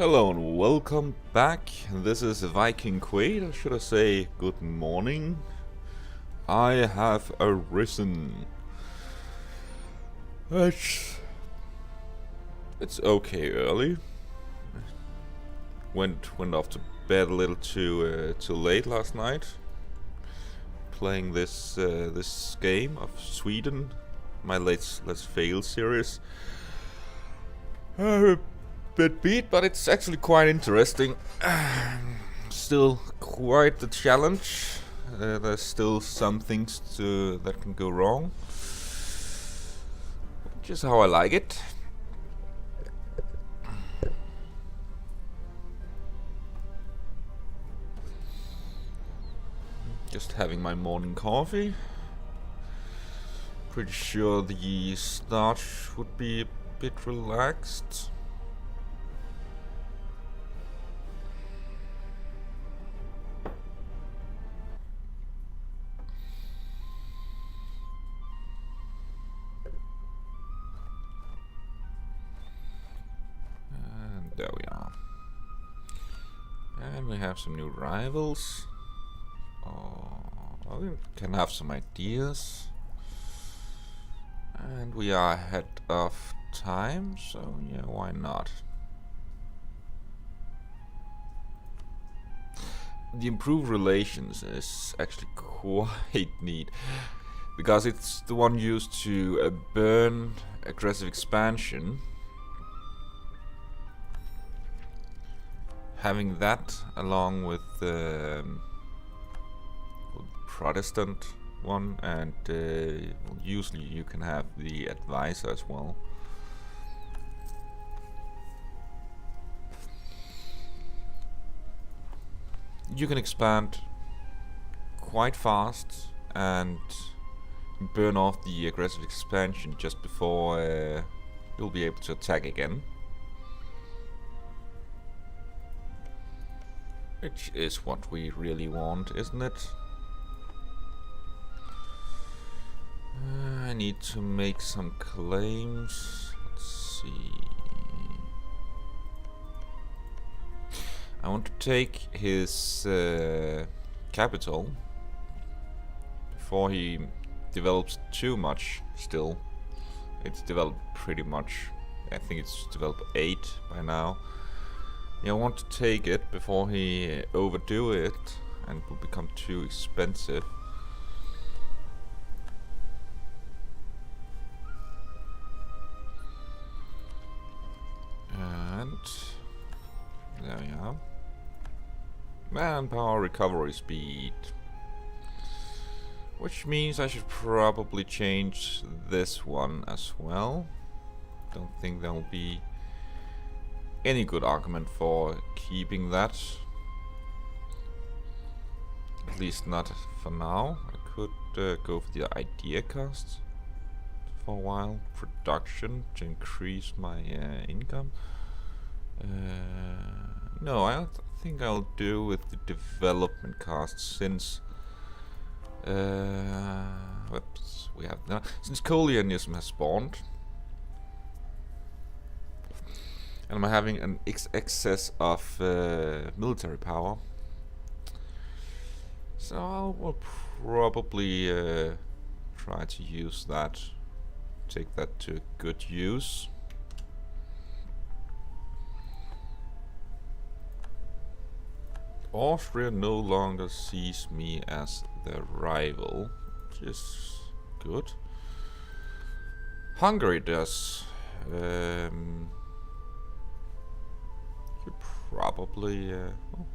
Hello and welcome back. This is Viking Quaid, or should I say good morning? I have arisen. It's okay early. Went off to bed a little too late last night. Playing this game of Sweden, my Let's Fail series. Bit beat, but it's actually quite interesting. Still quite the challenge. There's still some things that can go wrong, which is how I like it. Just having my morning coffee. Pretty sure the start would be a bit relaxed. There we are. And we have some new rivals. We can have some ideas. And we are ahead of time, so yeah, why not? The improved relations is actually quite neat, because it's the one used to burn aggressive expansion. Having that along with the Protestant one, and usually you can have the advisor as well. You can expand quite fast and burn off the aggressive expansion just before you'll be able to attack again. Which is what we really want, isn't it? I need to make some claims. Let's see. I want to take his capital before he develops too much still. It's developed pretty much. I think it's developed 8 by now. Yeah, I want to take it before he overdo it and will become too expensive. And there we are. Manpower recovery speed. Which means I should probably change this one as well. Don't think there will be any good argument for keeping that. At least not for now. I could go for the idea cost for a while. Production to increase my income. No, I think I'll do with the development costs, since whoops, we have now, since Colonialism has spawned. And I'm having an excess of military power, so I will probably try to use that, take that to good use. Austria no longer sees me as their rival, which is good. Hungary does. Probably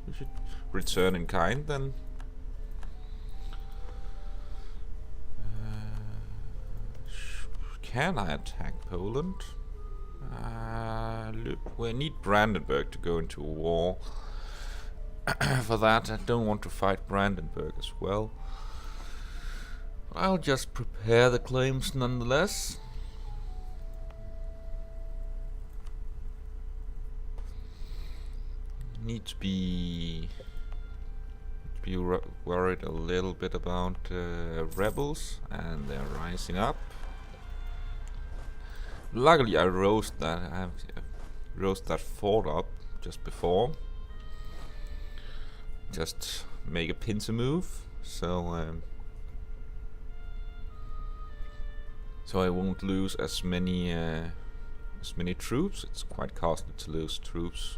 we should return in kind then. Can I attack Poland? Look, we need Brandenburg to go into war. For that, I don't want to fight Brandenburg as well. I'll just prepare the claims nonetheless. Need to be worried a little bit about rebels, and they're rising up. Luckily, I rose that fort up just before. Just make a pincer move, so I won't lose as many troops. It's quite costly to lose troops.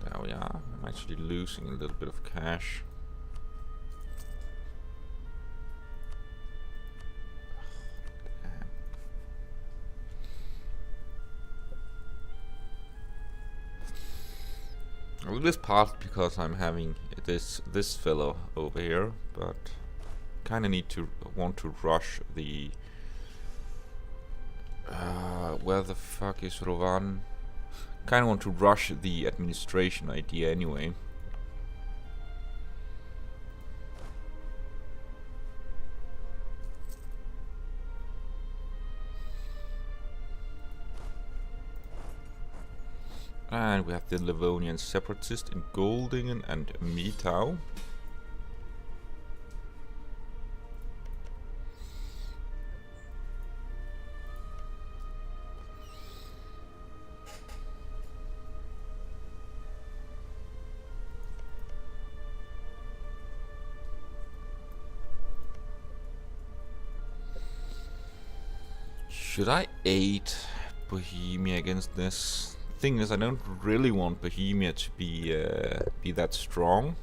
There we are. I'm actually losing a little bit of cash. Well, this part because I'm having this fellow over here, but kind of want to rush the. Where the fuck is Rovan? Kind of want to rush the administration idea anyway. And we have the Livonian Separatist in Goldingen and Mitau. Should I aid Bohemia against this? Thing is, I don't really want Bohemia to be that strong,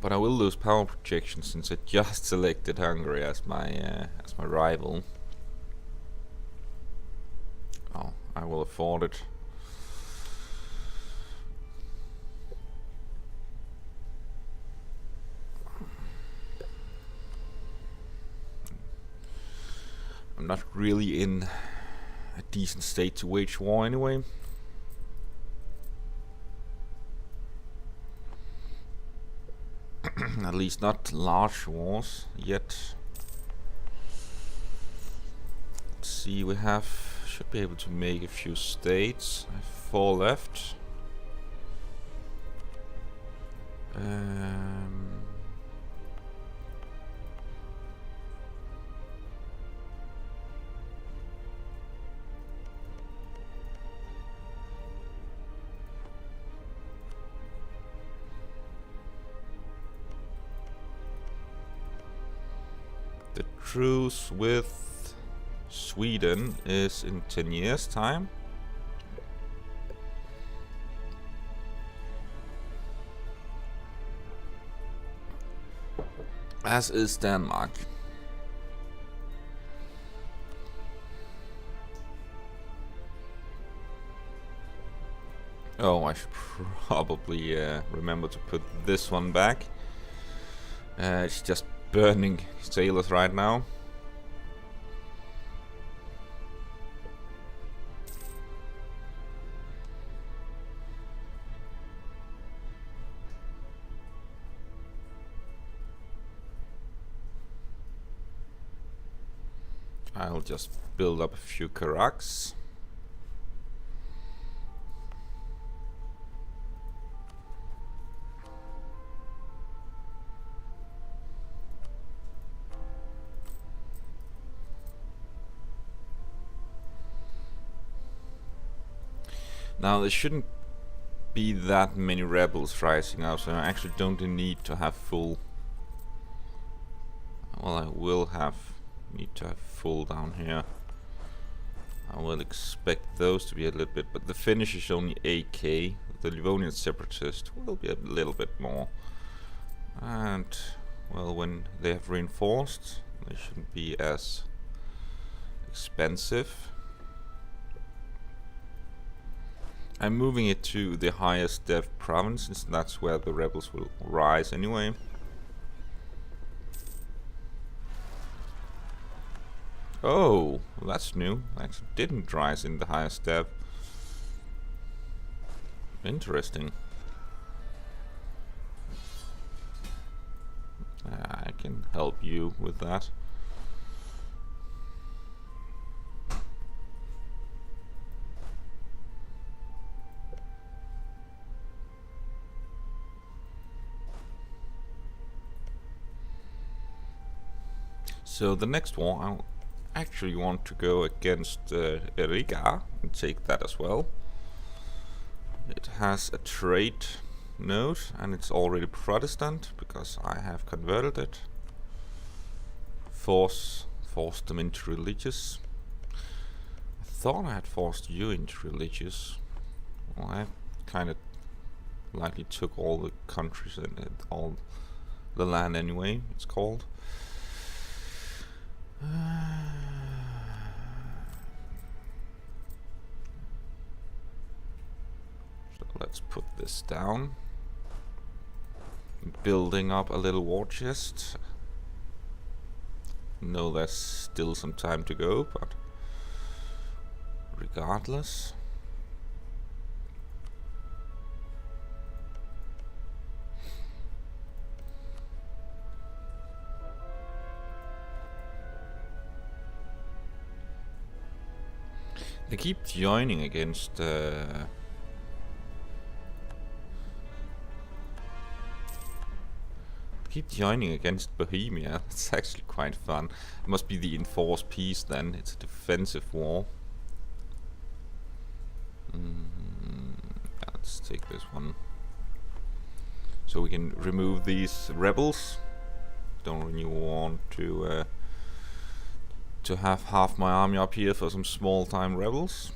but I will lose power projection since I just selected Hungary as my rival. Oh, I will afford it. I'm not really in a decent state to wage war anyway. At least not large wars yet. Let's see, we should be able to make a few states. I have 4 left. The truce with Sweden is in 10 years' time. As is Denmark. Oh, I should probably remember to put this one back. It's just burning sailors right now. I'll just build up a few Karaks. Now there shouldn't be that many rebels rising up, so I actually don't need to have full. Well, I will need to have full down here. I will expect those to be a little bit, but the Finnish is only 8k. The Livonian Separatist will be a little bit more. And well, when they have reinforced, they shouldn't be as expensive. I'm moving it to the highest dev province, since that's where the rebels will rise anyway. Oh, well, that's new. Actually didn't rise in the highest dev. Interesting. I can help you with that. So the next war, actually want to go against Riga and take that as well. It has a trade node and it's already Protestant because I have converted it. Force them into religious. I thought I had forced you into religious. Well, I kind of likely took all the countries and all the land anyway, it's called. So let's put this down. Building up a little war chest. No, there's still some time to go, but regardless. They keep joining against Bohemia. It's actually quite fun. It must be the enforced peace then. It's a defensive war. Yeah, let's take this one. So we can remove these rebels. Don't really want to have half my army up here for some small time rebels.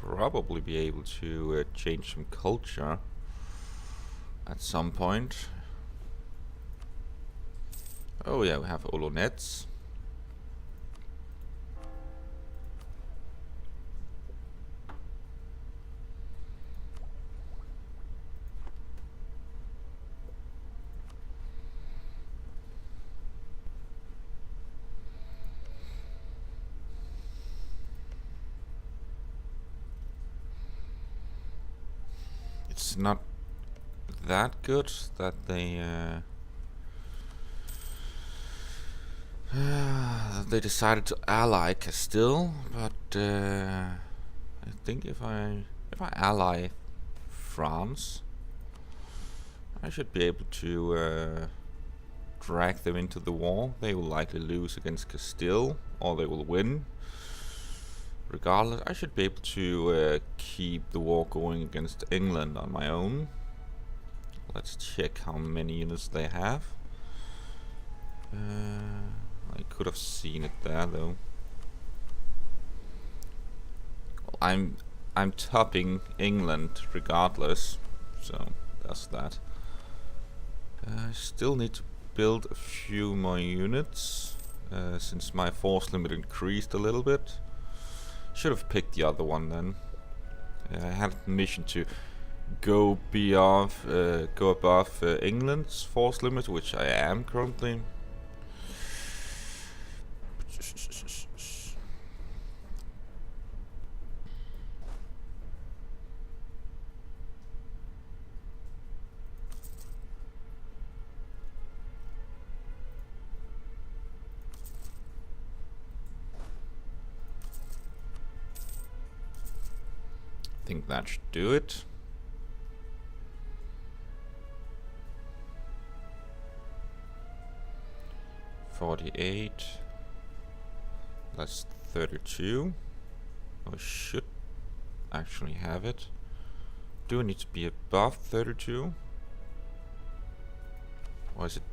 Probably be able to change some culture at some point. Oh yeah, we have Olonets. It's not that good that they decided to ally Castile, but I think if I ally France, I should be able to drag them into the war. They will likely lose against Castile, or they will win. Regardless, I should be able to keep the war going against England on my own. Let's check how many units they have. I could have seen it there though. Well, I'm topping England regardless, so that's that. I still need to build a few more units since my force limit increased a little bit. Should have picked the other one then. I had permission to go above England's force limit, which I am currently. I think that should do it. $48. That's 32. I should actually have it. Do I need to be above 32? Or is it?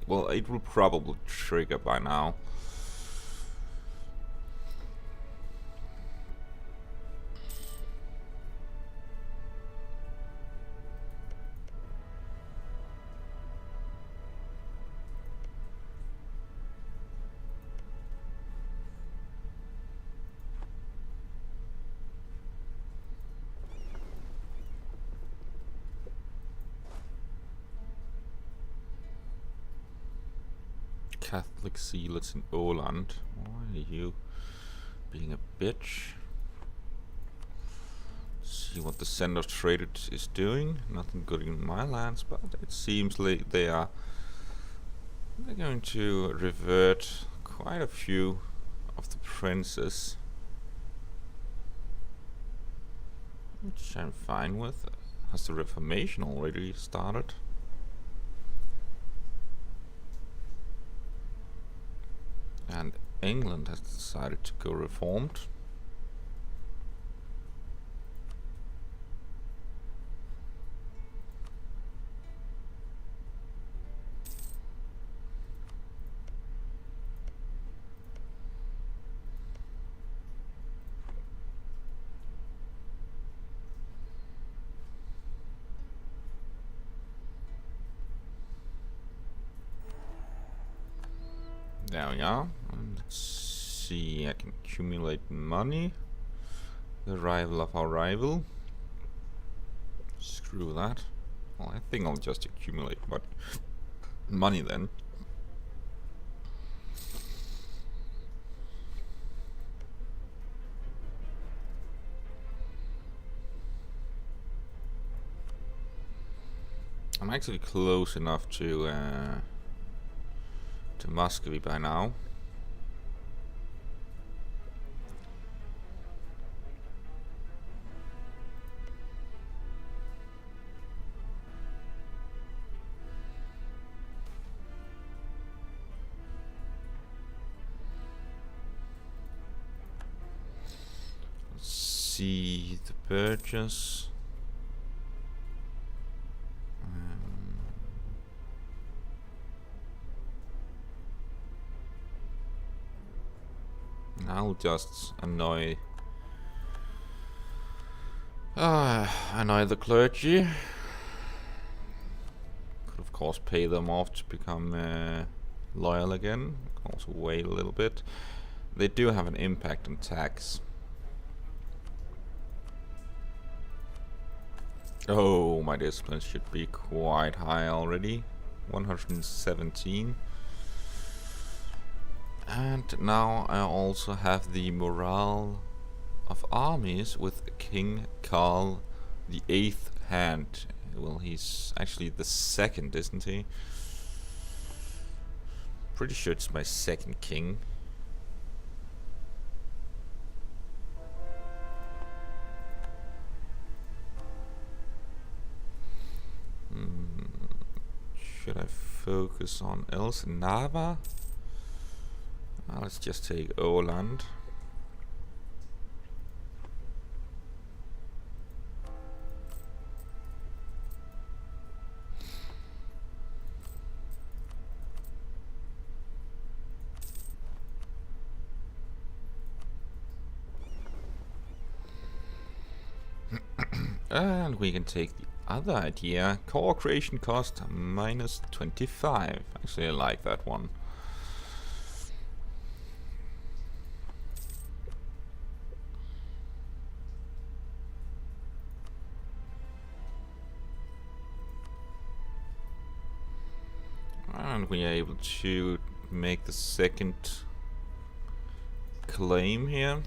Well, it will probably trigger by now. Catholic zealots in Åland. Why are you being a bitch? See what the Center of Trade is doing. Nothing good in my lands, but it seems like they're going to revert quite a few of the princes, which I'm fine with. Has the Reformation already started? And England has decided to go reformed. There we are. And let's see, I can accumulate money. The rival of our rival. Screw that. Well, I think I'll just accumulate money then. I'm actually close enough to Muscovy by now. Let's see the purchase. I'll just annoy the clergy. Could of course pay them off to become loyal again. Can also wait a little bit. They do have an impact on tax. Oh, my discipline should be quite high already. 117. And now I also have the morale of armies with King Carl the Eighth hand. Well, he's actually the second, isn't he? Pretty sure it's my second king. Should I focus on Elsenava? Let's just take Åland. And we can take the other idea. Core creation cost minus 25. Actually, I like that one. And we are able to make the second claim here.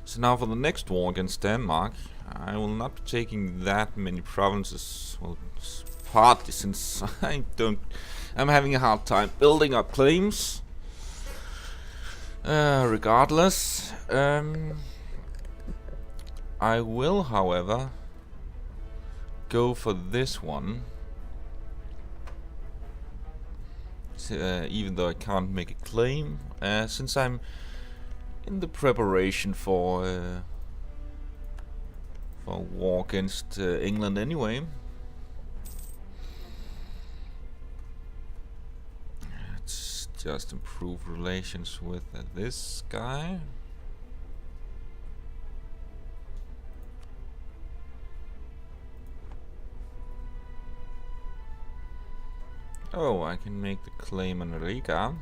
So now for the next war against Denmark, I will not be taking that many provinces. Well, partly since I'm having a hard time building up claims. Regardless, I will, however, go for this one. Even though I can't make a claim, since I'm in the preparation for a war against England anyway. Let's just improve relations with this guy. Oh, I can make the claim on Riga.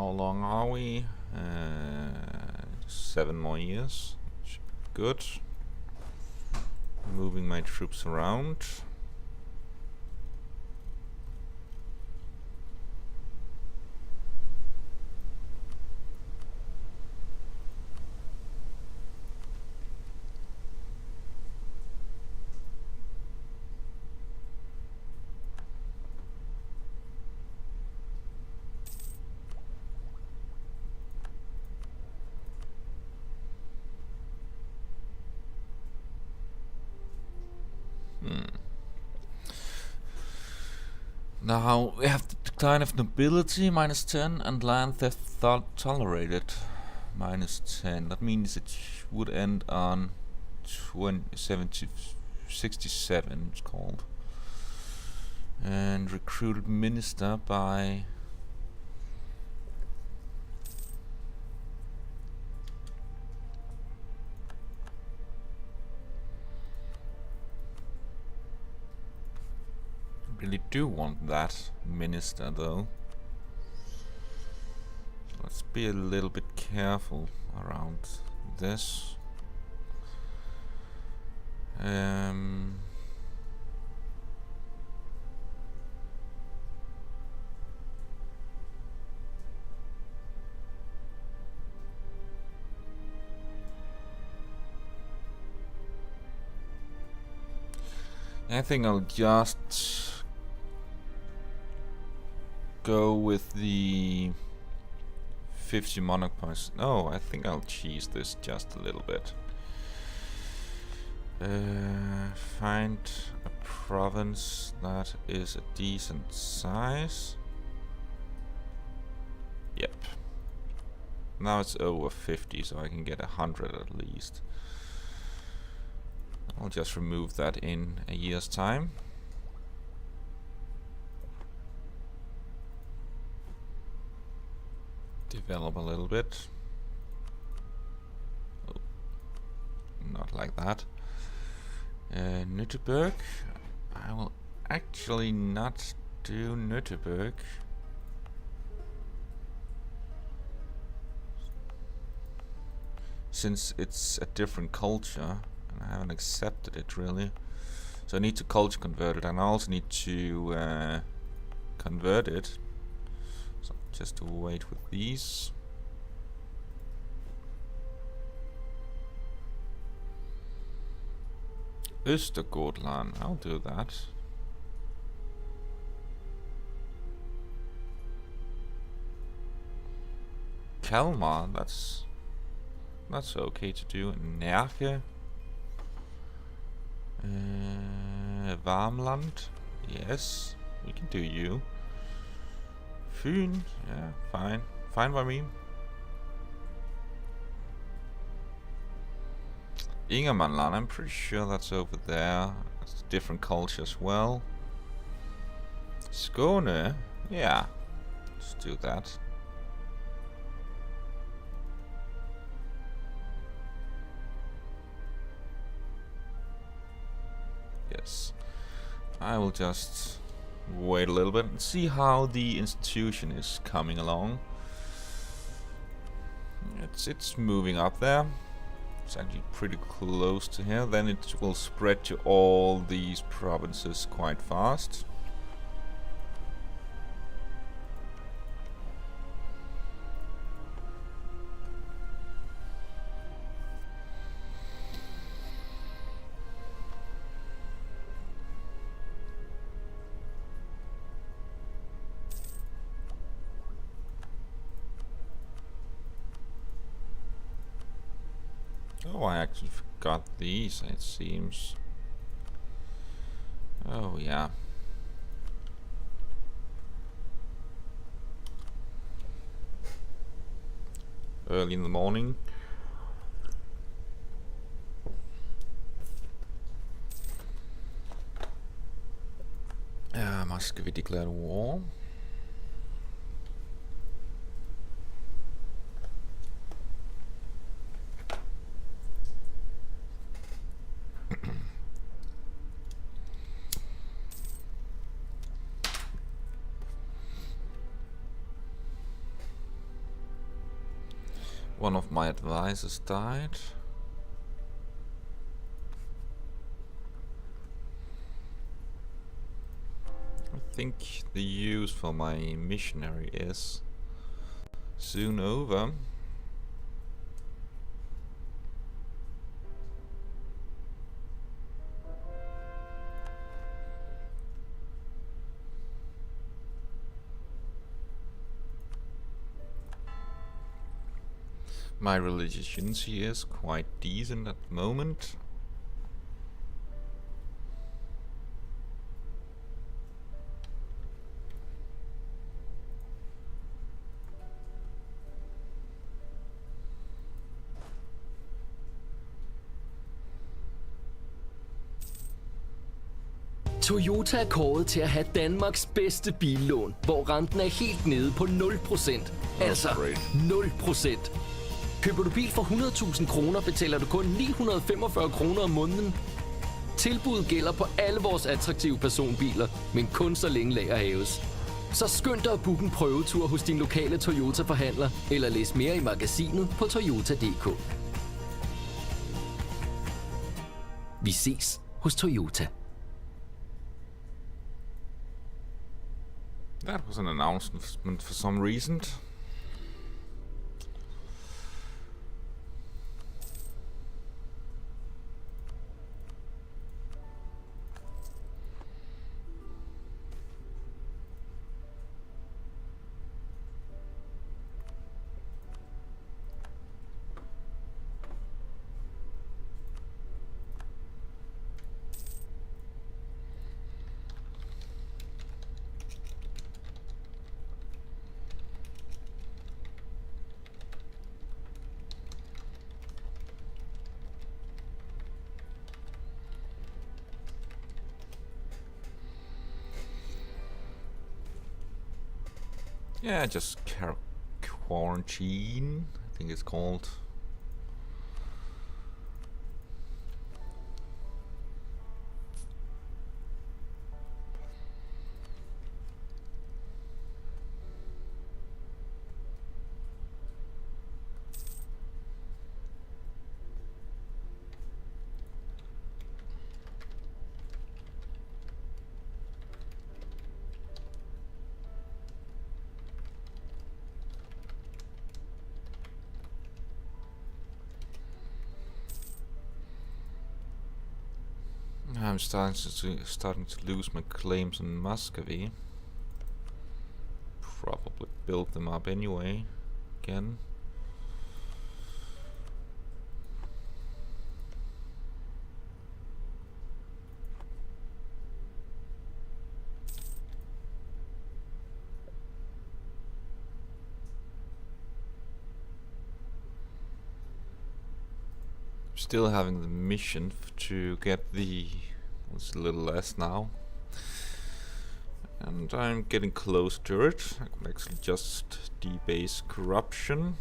How long are we? 7 more years. Should be good. Moving my troops around. Now we have the decline of nobility -10 and land theft tolerated -10. That means it would end on 67 it's called. And recruited minister by really do want that minister though. So let's be a little bit careful around this. I think I'll just go with the 50 monarch points. No, I think I'll cheese this just a little bit. Find a province that is a decent size. Yep. Now it's over 50, so I can get 100 at least. I'll just remove that in a year's time. Develop a little bit. Oh, not like that. Nürnberg. I will actually not do Nürnberg. Since it's a different culture. I haven't accepted it really, so I need to culture convert it, and I also need to convert it. So just to wait with these. Östergötland, I'll do that. Kalmar, that's okay to do. Närke. Värmland, yes, we can do you. Fyn, yeah, fine by me. Ingermanland, I'm pretty sure that's over there. It's a different culture as well. Skåne, yeah, let's do that. Yes, I will just wait a little bit and see how the institution is coming along. It's moving up there. It's actually pretty close to here. Then it will spread to all these provinces quite fast. Oh, I actually forgot these, it seems. Oh, yeah. Early in the morning. Muscovy declared war. One of my advisors died. I think the use for my missionary is soon over. My religiosity is quite decent at the moment. Toyota er kåret til at have Danmarks bedste billån, hvor renten er helt nede på 0%. Altså 0%. Køber du bil for 100.000 kroner, betaler du kun 945 kroner om måneden. Tilbuddet gælder på alle vores attraktive personbiler, men kun så længe lager haves. Så skynd dig at booke en prøvetur hos din lokale Toyota-forhandler, eller læs mere i magasinet på toyota.dk. Vi ses hos Toyota. That was an announcement for some reason. Yeah, just quarantine, I think it's called. I'm starting to lose my claims on Muscovy. Probably build them up anyway, again. Still having the mission to get the... It's a little less now. And I'm getting close to it. I can actually just debase corruption.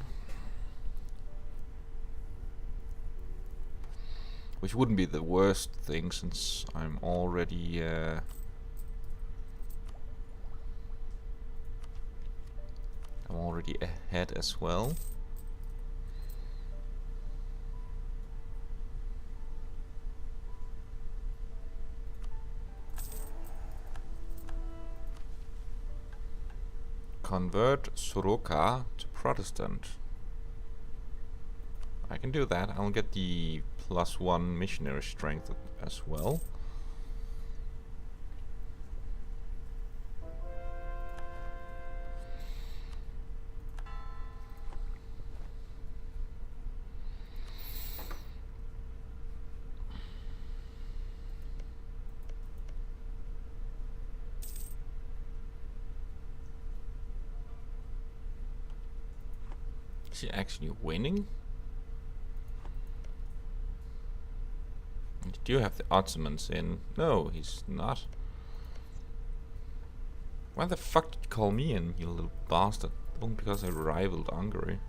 Which wouldn't be the worst thing, since I'm already... I'm already ahead as well. Convert Soroka to Protestant. I can do that. I'll get the +1 missionary strength as well. Is he actually winning? Did you have the Ottomans in? No, he's not. Why the fuck did you call me in, you little bastard? Only because I rivaled Hungary.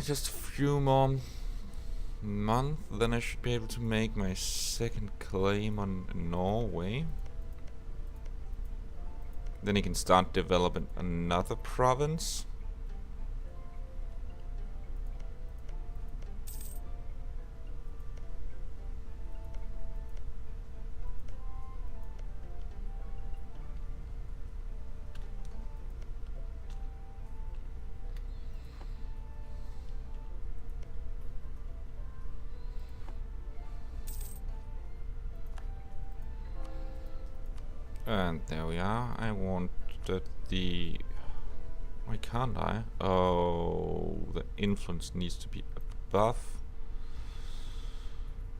Just a few more months, then I should be able to make my second claim on Norway. Then he can start developing another province. And there we are. I want that the... Why can't I? Oh, the influence needs to be above.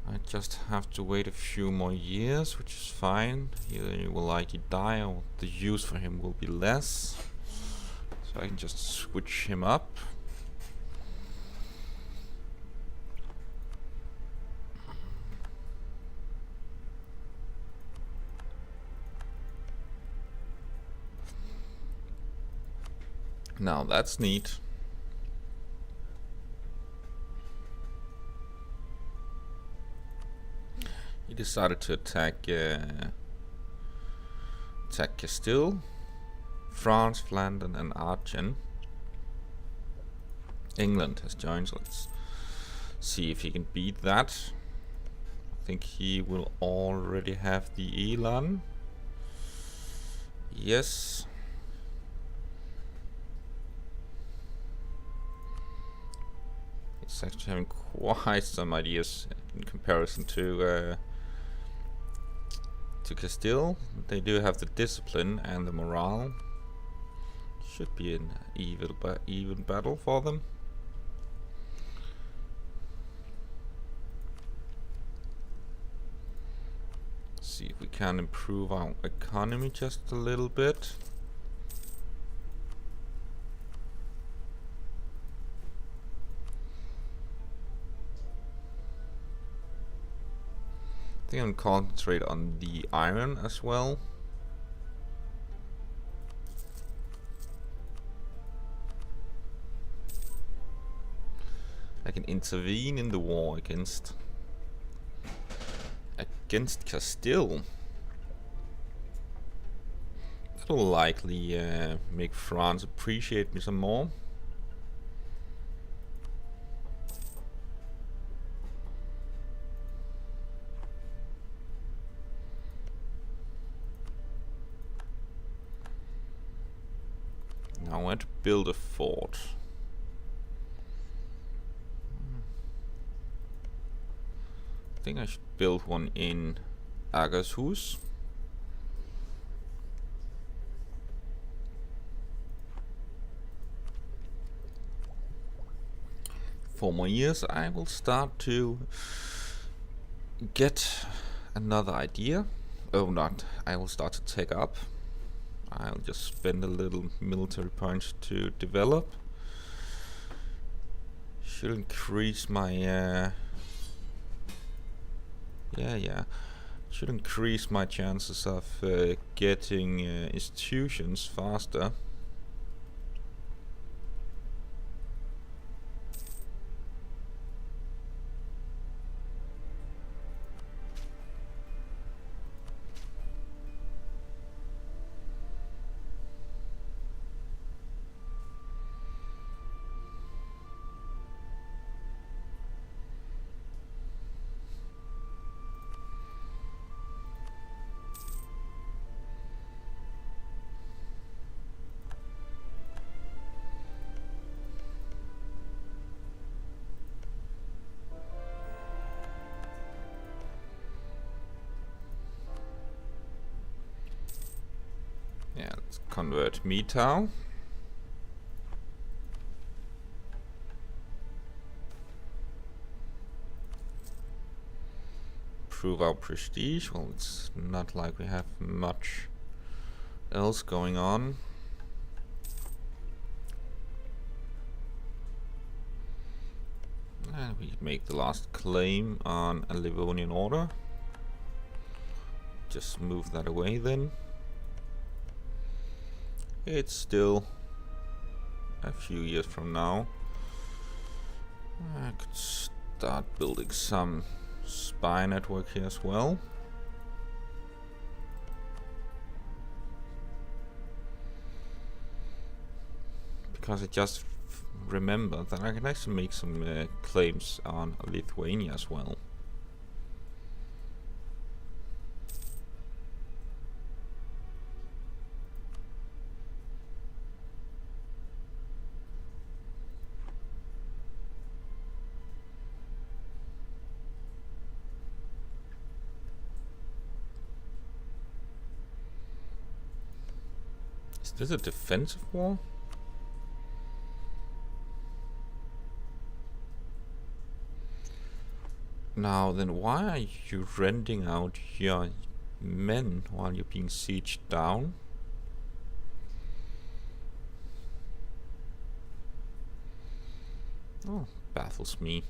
I just have to wait a few more years, which is fine. Either he will likely die or the use for him will be less. So I can just switch him up. Now that's neat. He decided to attack Castile, France, Flanders, and Aachen. England has joined, so let's see if he can beat that. I think he will already have the Elan. Yes. He's actually having quite some ideas in comparison to Castile. They do have the discipline and the morale. Should be an even battle for them. See if we can improve our economy just a little bit. I think I'm concentrate on the iron as well. I can intervene in the war against Castile. That'll likely make France appreciate me some more. Now I want to build a fort. I think I should build one in Agershus. 4 more years, I will start to get another idea. Oh, not. I will start to take up. I'll just spend a little military points to develop. Should increase my should increase my chances of getting institutions faster. Yeah, let's convert Metau. Improve our prestige. Well, it's not like we have much else going on. And we make the last claim on a Livonian order. Just move that away then. It's still a few years from now. I could start building some spy network here as well. Because I just remember that I can actually make some claims on Lithuania as well. Is this a defensive wall? Now then, why are you renting out your men while you're being sieged down? Oh, baffles me.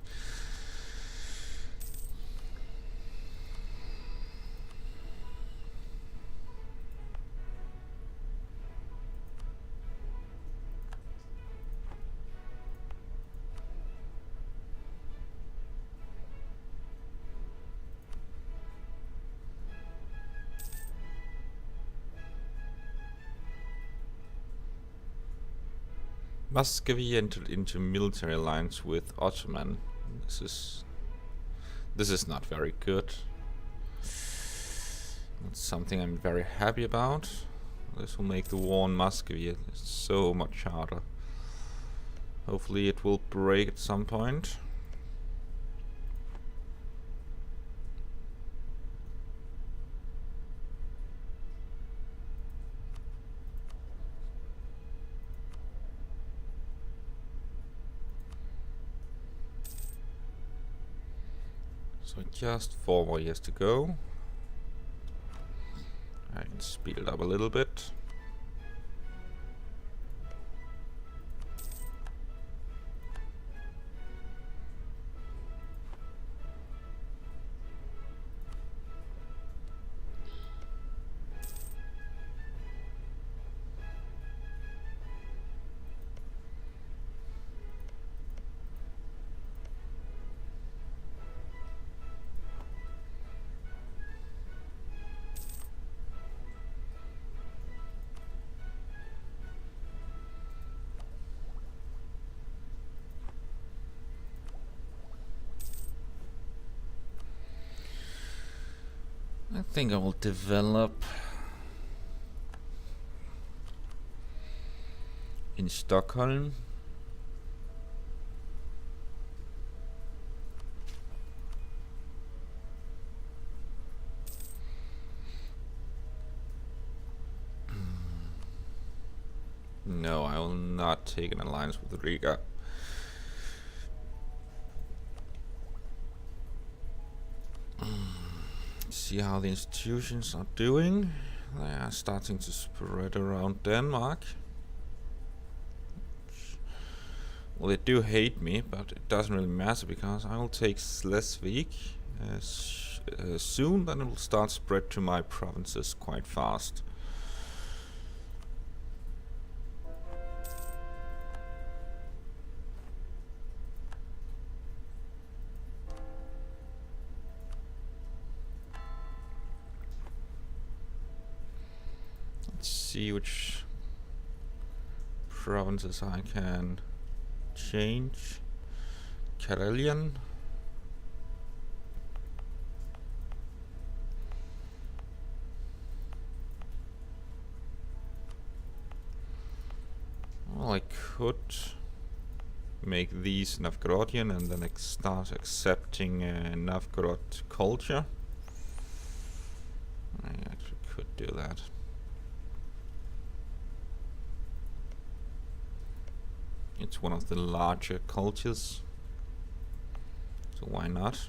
Muscovy entered into military alliance with Ottoman. This is not very good. It's something I'm very happy about. This will make the war in Muscovy so much harder. Hopefully it will break at some point. So just 4 more years to go. I can speed it up a little bit. I think I will develop in Stockholm. No, I will not take an alliance with Riga. See how the institutions are doing. They are starting to spread around Denmark. Well, they do hate me, but it doesn't really matter because I will take Schleswig soon. Then it will start spread to my provinces quite fast. See which provinces I can change. Karelian. Well, I could make these Novgorodian and then start accepting Novgorod culture. I actually could do that. It's one of the larger cultures, so why not?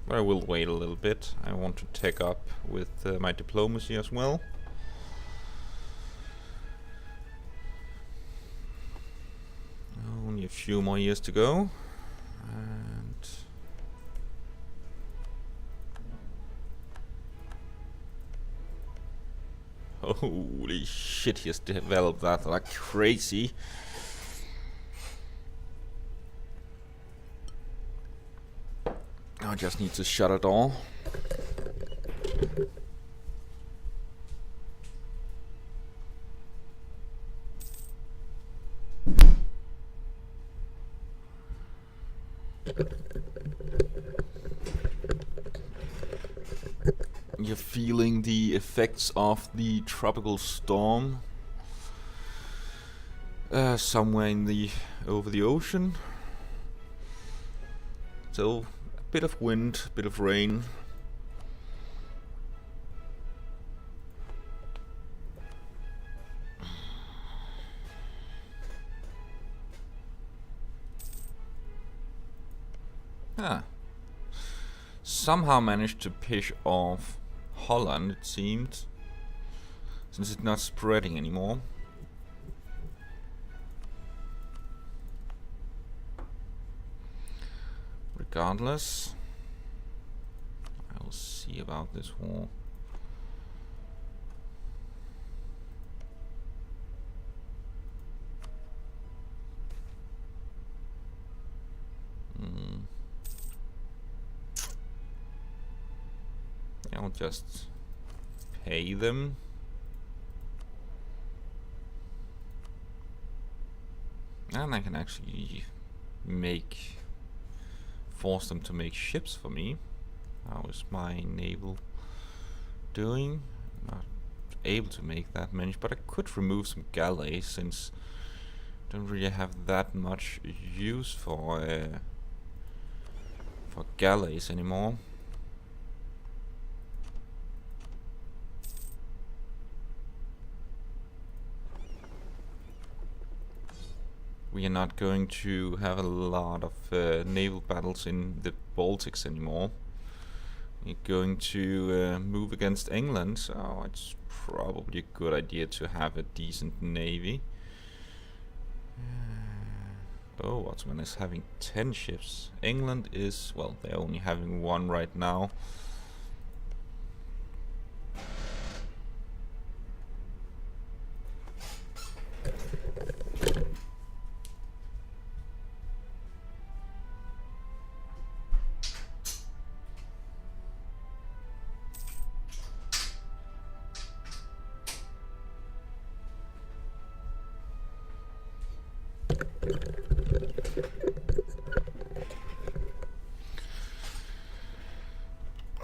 But I will wait a little bit. I want to take up with my diplomacy as well. Only a few more years to go. And holy shit, he has developed that like crazy. I just need to shut it all. You're feeling the effects of the tropical storm. somewhere in the over the ocean. So a bit of wind, a bit of rain. Somehow managed to piss off Holland, it seemed, since it's not spreading anymore. Regardless, I will see about this war. I'll just pay them. And I can actually force them to make ships for me. How is my naval doing? Not able to make that many, but I could remove some galleys since I don't really have that much use for galleys anymore. We are not going to have a lot of naval battles in the Baltics anymore. We're going to move against England, so it's probably a good idea to have a decent navy. Oh, Ottoman is having 10 ships. England is, well, they're only having one right now.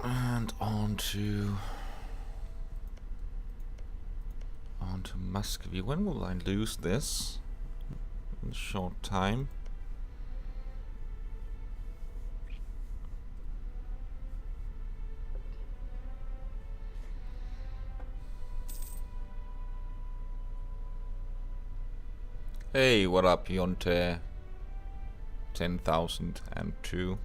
And on to Muscovy. When will I lose this? In a short time. Hey, what up, Yonte? 10,002.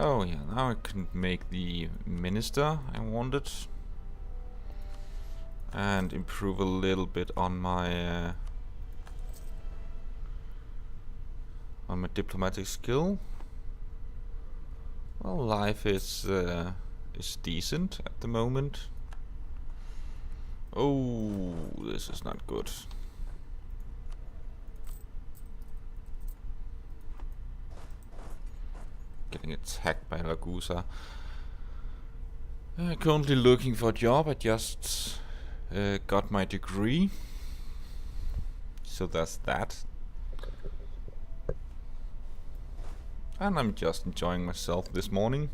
Oh yeah, now I can make the minister I wanted and improve a little bit on my diplomatic skill. Well, life is decent at the moment. Oh, this is not good. Getting attacked by Ragusa. Currently looking for a job. I just got my degree, so that's that. And I'm just enjoying myself this morning.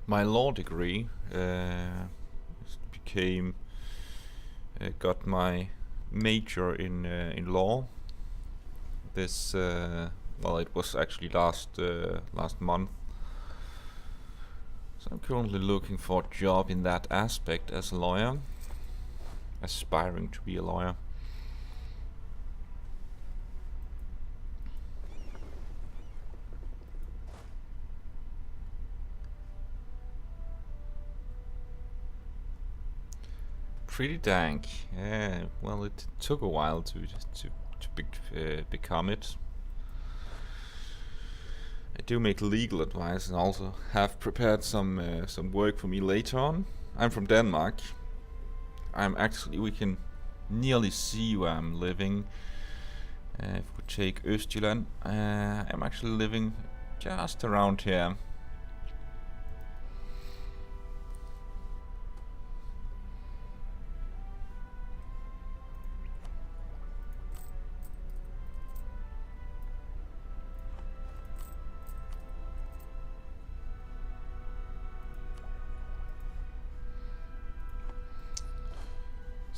My law degree got my major in law. This well, it was actually last month. So I'm currently looking for a job in that aspect as a lawyer, aspiring to be a lawyer. Pretty dank. Yeah, well, it took a while to become it. I do make legal advice and also have prepared some work for me later on. I'm from Denmark. We can nearly see where I'm living. If we take Østjylland, I'm actually living just around here.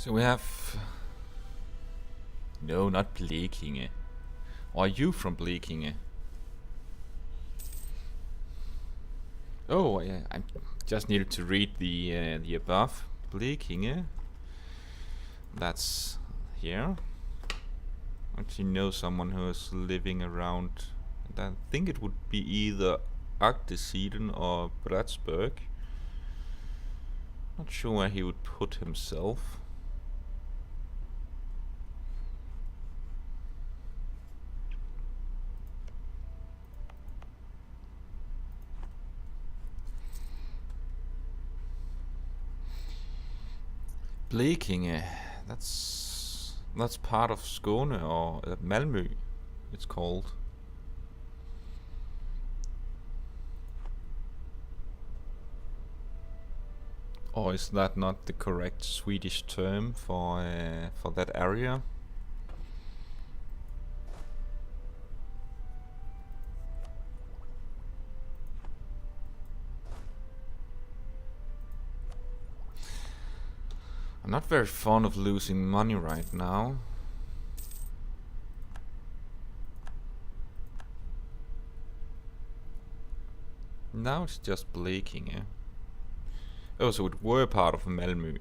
So we have... No, not Blekinge. Or are you from Blekinge? Oh, yeah, I just needed to read the above. Blekinge. That's here. Actually know someone who is living around... I think it would be either Agdesiden or Bratsburg. Not sure where he would put himself. Blekinge, that's part of Skåne, or Malmö, it's called. Or is that not the correct Swedish term for that area? I'm not very fond of losing money right now. Now it's just Blekinge. Oh, so it were part of Malmö.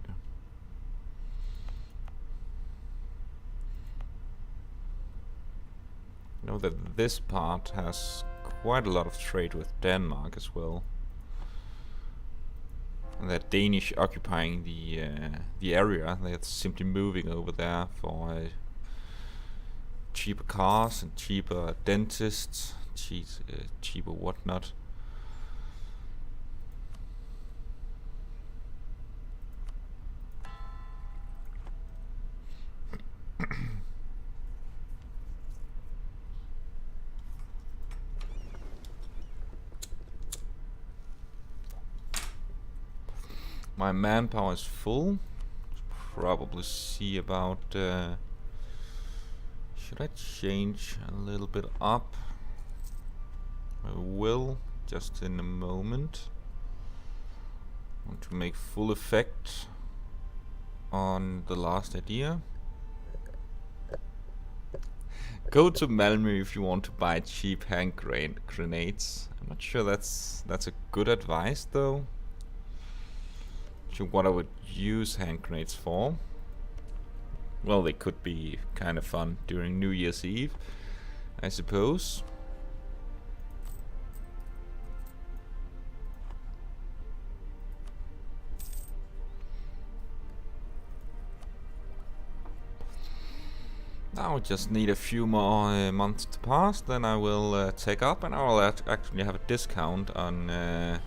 I know that this part has quite a lot of trade with Denmark as well. And the Danish occupying the area, they're simply moving over there for cheaper cars and cheaper dentists, cheaper whatnot. My manpower is full. Probably see about... should I change a little bit up? I will, just in a moment. I want to make full effect on the last idea. Go to Malmö if you want to buy cheap hand grenades. I'm not sure that's a good advice though. What I would use hand grenades for. Well, they could be kind of fun during New Year's Eve, I suppose. Now I just need a few more months to pass, then I will take up, and I will actually have a discount on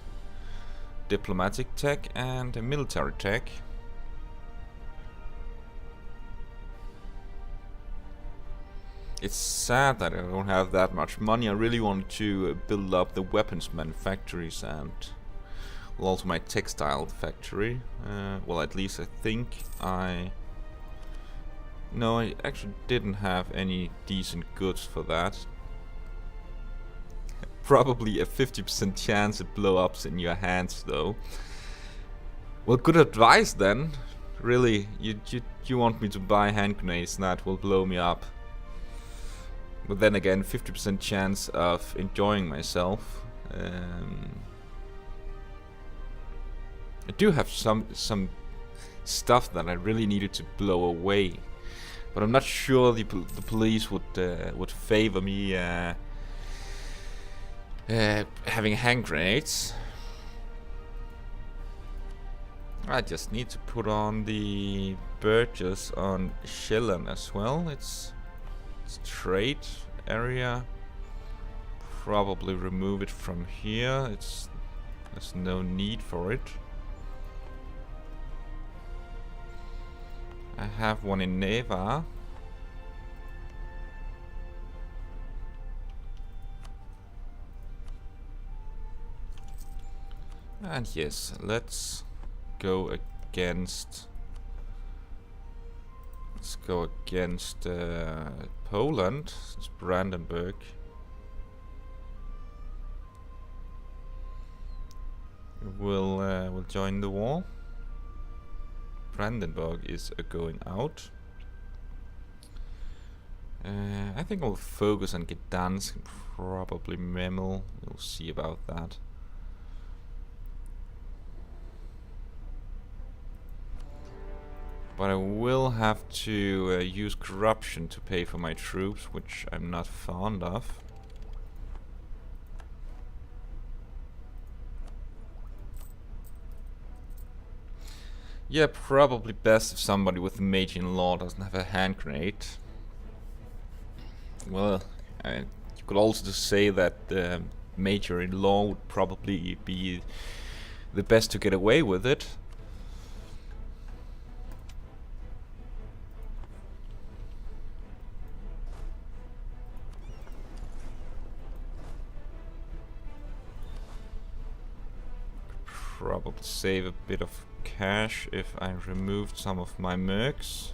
diplomatic tech and military tech. It's sad that I don't have that much money. I really wanted to build up the weapons manufactories and well, also my textile factory. Well, at least I think No, I actually didn't have any decent goods for that. Probably a 50% chance it blow ups in your hands though. Well, good advice then. Really, you want me to buy hand grenades that will blow me up. But then again, 50% chance of enjoying myself. I do have some stuff that I really needed to blow away, but I'm not sure the police would favor me having hand grenades. I just need to put on the Burgess on Sjælland as well. It's trade area. Probably remove it from here. There's no need for it. I have one in Neva. And yes, let's go against Poland. It's Brandenburg. We'll join the war. Brandenburg is going out. I think I'll focus on Gdansk, probably Memel. We'll see about that. But I will have to use corruption to pay for my troops, which I'm not fond of. Yeah, probably best if somebody with a mage-in-law doesn't have a hand grenade. Well, you could also just say that the major-in-law would probably be the best to get away with it. Probably save a bit of cash if I removed some of my mercs.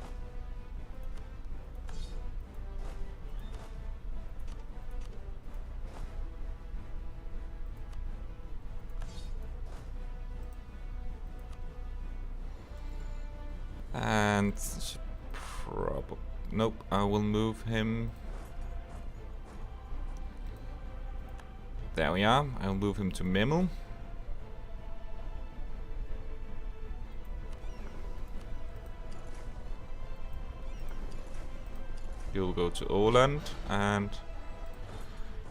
And probably nope, I will move him. There we are. I'll move him to Memel. You'll go to Åland, and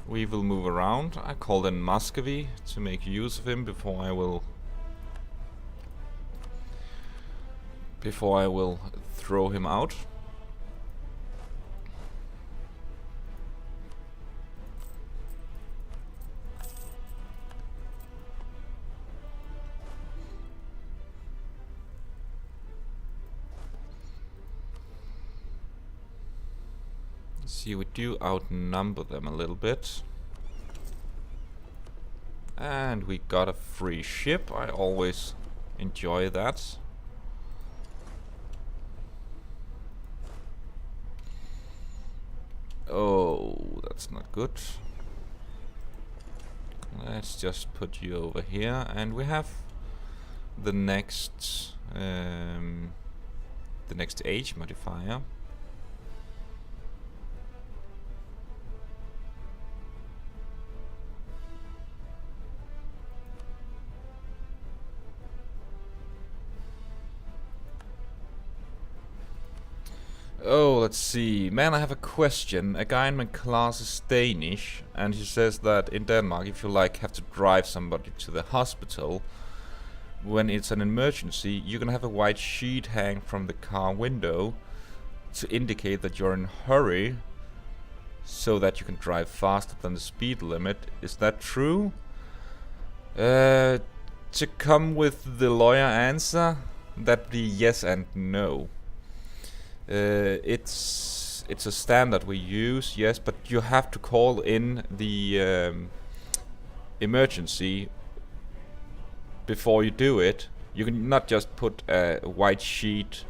we will move around. I call in Muscovy to make use of him before I will throw him out. See, we do outnumber them a little bit. And we got a free ship. I always enjoy that. Oh, that's not good. Let's just put you over here, and we have the next age modifier. Oh, let's see. Man, I have a question. A guy in my class is Danish, and he says that in Denmark, if you have to drive somebody to the hospital, when it's an emergency, you can have a white sheet hang from the car window to indicate that you're in a hurry, so that you can drive faster than the speed limit. Is that true? To come with the lawyer answer, that'd be yes and no. It's a standard we use, yes, but you have to call in the emergency before you do it. You can not just put a white sheet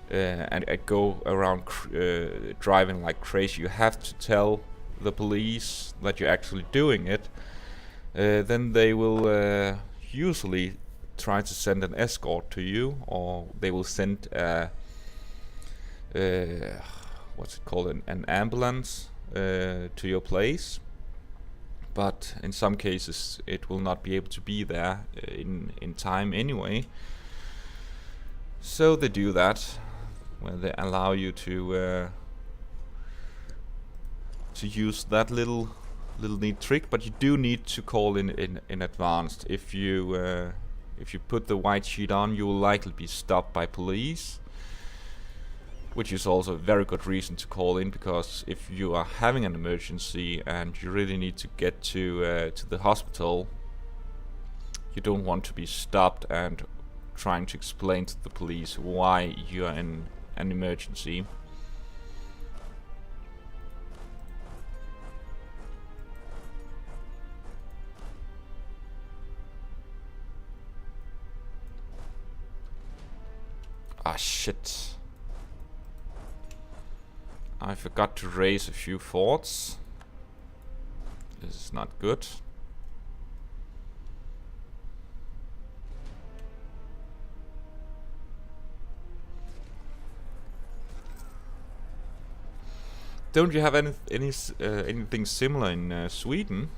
and go around driving like crazy. You have to tell the police that you're actually doing it. Then they will usually try to send an escort to you, or they will send a what's it called, an ambulance to your place. But in some cases it will not be able to be there in time anyway, so they do that, where they allow you to use that little neat trick. But you do need to call in advance. If you put the white sheet on, you will likely be stopped by police, which is also a very good reason to call in, because if you are having an emergency and you really need to get to the hospital, you don't want to be stopped and trying to explain to the police why you are in an emergency. Ah, shit. I forgot to raise a few forts. This is not good. Don't you have anything similar in Sweden?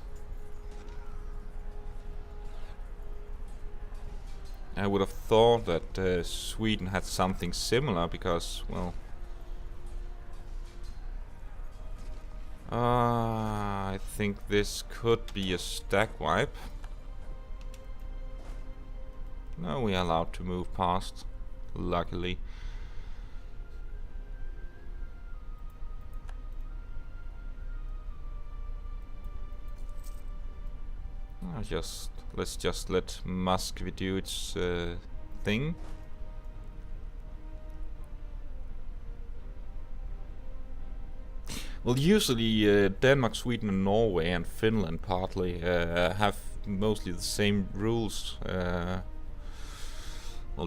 I would have thought that Sweden had something similar because, well, I think this could be a stack wipe. No, we are allowed to move past, luckily. Let's just let Muscovy do its thing. Well, usually Denmark, Sweden, and Norway, and Finland partly have mostly the same rules, well,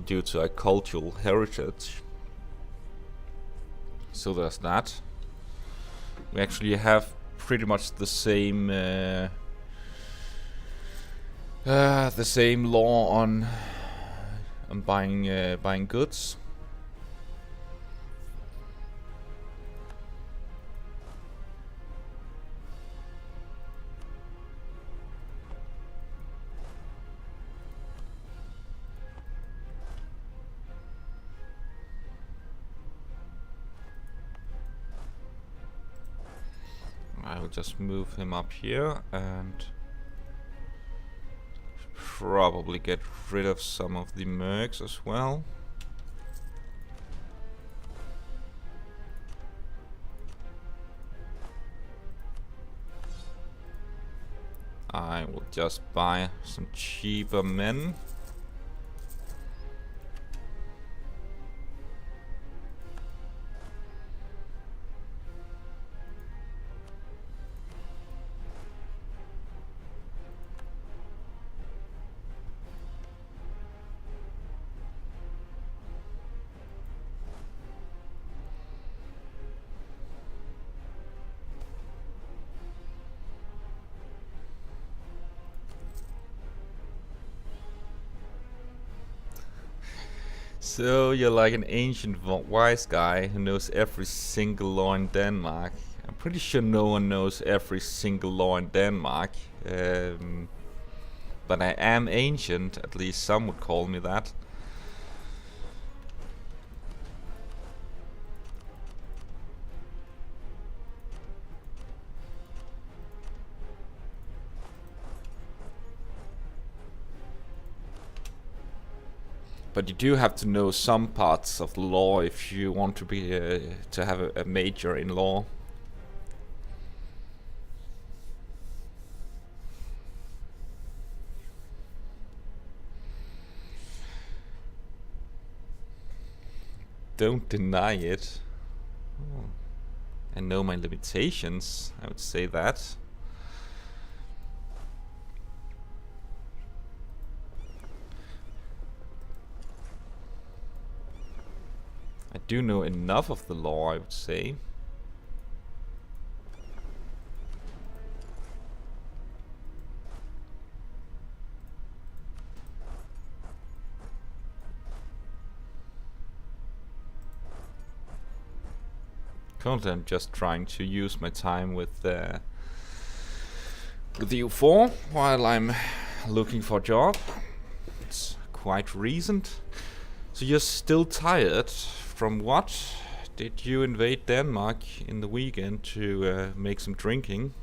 due to a cultural heritage. So there's that. We actually have pretty much the same law on buying goods. I will just move him up here and probably get rid of some of the mercs as well. I will just buy some cheaper men. So you're like an ancient wise guy who knows every single law in Denmark. I'm pretty sure no one knows every single law in Denmark. But I am ancient, at least some would call me that. But you do have to know some parts of the law if you want to be to have a major in law. Don't deny it. Oh. I know my limitations, I would say that. I do know enough of the law, I would say. Currently I'm just trying to use my time with the U4 while I'm looking for a job. It's quite recent. So you're still tired? From what? Did you invade Denmark in the weekend to make some drinking?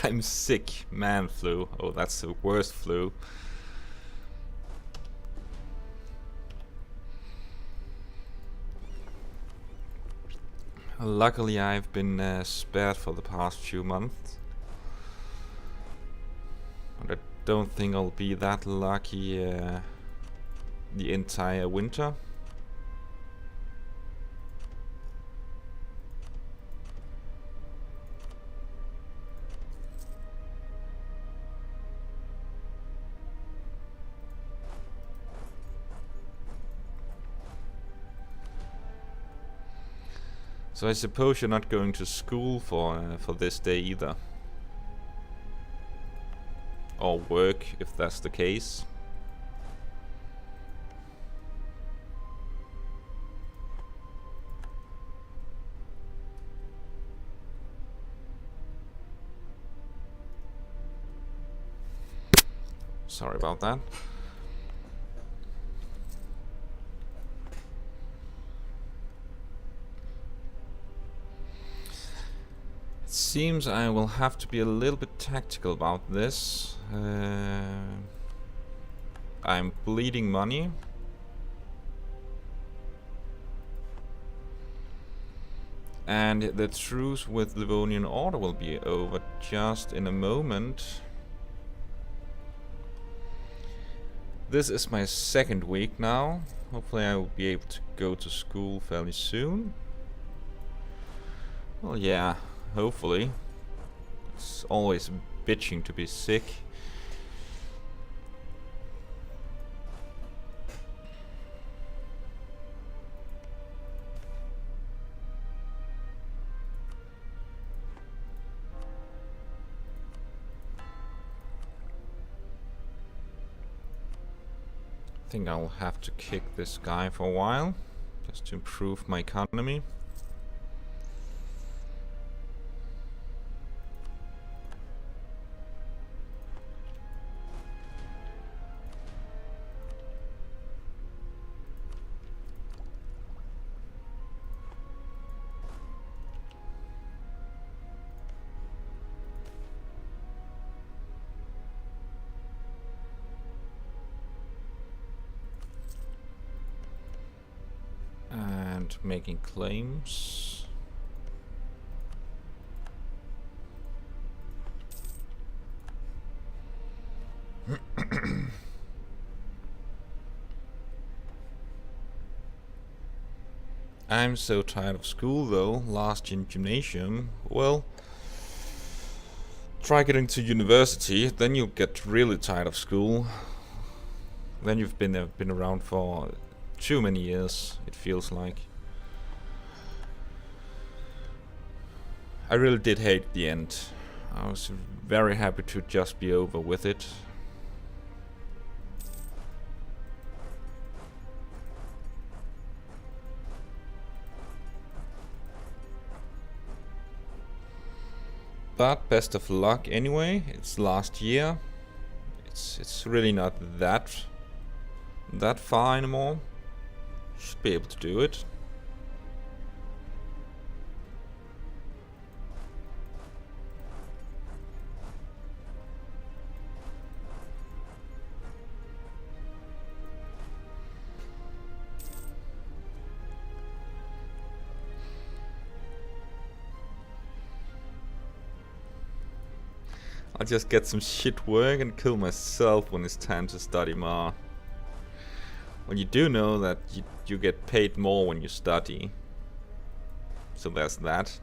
I'm sick, man flu. Oh, that's the worst flu. Luckily, I've been spared for the past few months. But I don't think I'll be that lucky the entire winter. So I suppose you're not going to school for this day either. Or work, if that's the case. Sorry about that. It seems I will have to be a little bit tactical about this. I'm bleeding money. And the truce with Livonian Order will be over just in a moment. This is my second week now. Hopefully I will be able to go to school fairly soon. Well, yeah, hopefully. It's always bitching to be sick. I think I'll have to kick this guy for a while, just to improve my economy. And making claims. I'm so tired of school though, last in gymnasium. Well, try getting to university, then you'll get really tired of school. Then you've been around for too many years, it feels like. I really did hate the end. I was very happy to just be over with it. But best of luck anyway. It's last year. It's really not that far anymore. Should be able to do it. I'll just get some shit work and kill myself when it's time to study more. Well, you do know that you get paid more when you study. So there's that.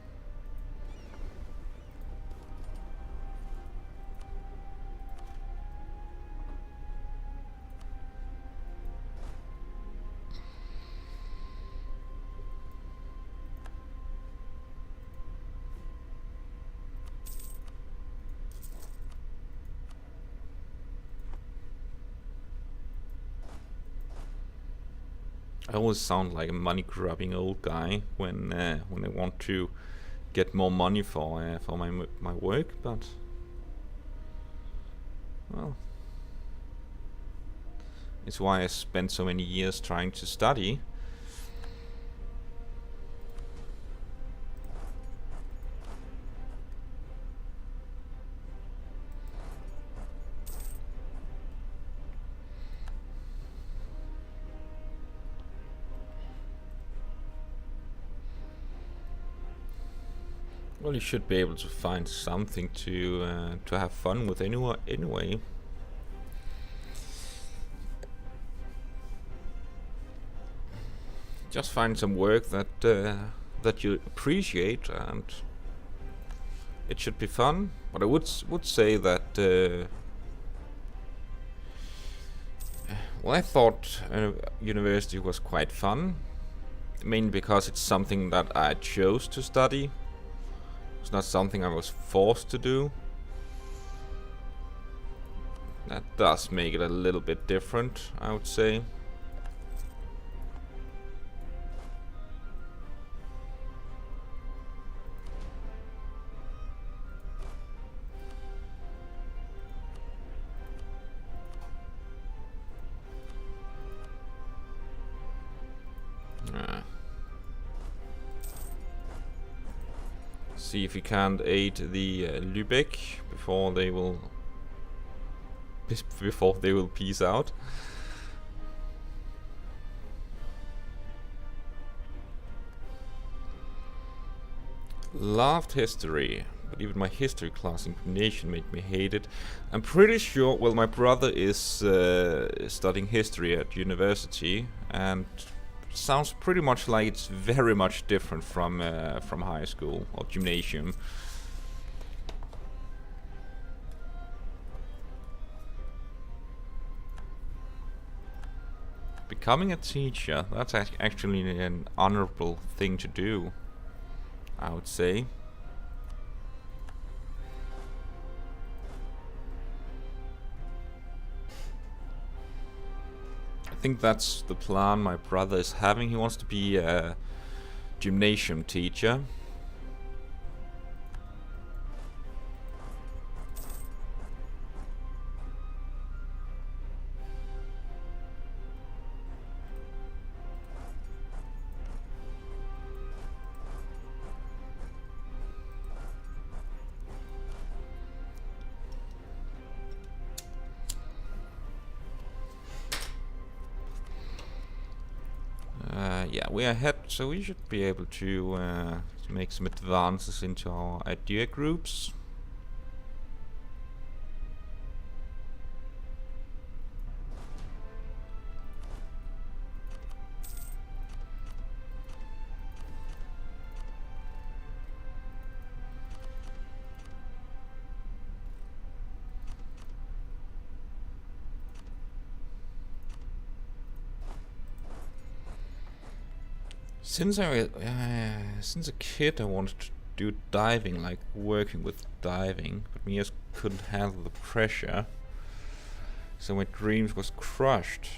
I always sound like a money-grubbing old guy when I want to get more money for my work, but well, it's why I spent so many years trying to study. Well, you should be able to find something to have fun with anyway. Just find some work that you appreciate, and it should be fun. But I would say that well, I thought university was quite fun. mainly because it's something that I chose to study. It's not something I was forced to do. That does make it a little bit different, I would say. See if we can't aid the Lübeck before they will peace out. Loved history, but even my history class in combination made me hate it. I'm pretty sure. Well, my brother is studying history at university, and sounds pretty much like it's very much different from high school or gymnasium. Becoming a teacher, that's actually an honorable thing to do, I would say. I think that's the plan my brother is having. He wants to be a gymnasium teacher. Yeah, we're ahead, so we should be able to make some advances into our idea groups. Since a kid I wanted to do diving, like working with diving, but my ears couldn't handle the pressure, so my dreams was crushed.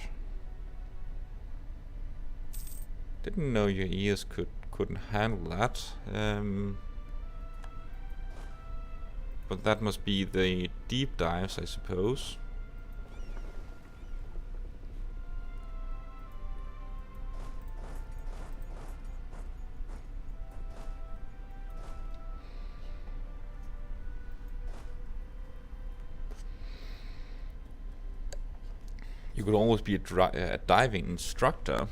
Didn't know your ears couldn't handle that. But that must be the deep dives, I suppose. You could always be a diving instructor.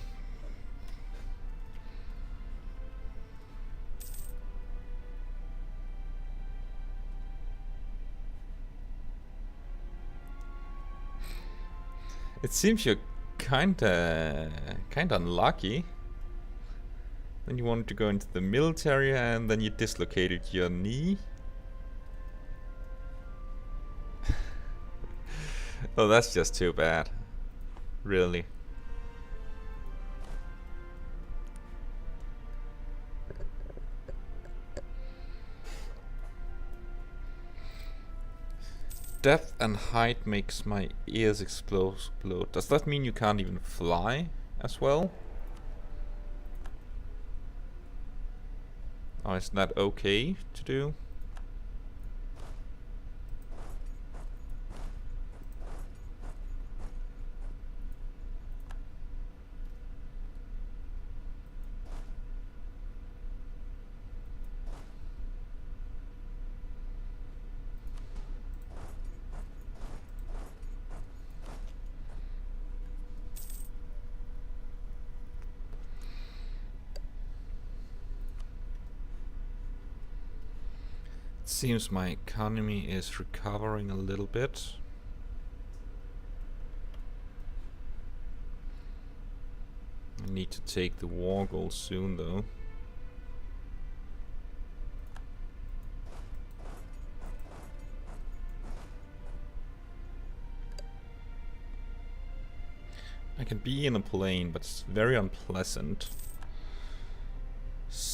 It seems you're kinda unlucky. Then you wanted to go into the military and then you dislocated your knee. Oh, that's just too bad. Really. Depth and height makes my ears explode. Does that mean you can't even fly as well? Oh, is that okay to do? Seems my economy is recovering a little bit. I need to take the war goal soon though. I can be in a plane, but it's very unpleasant.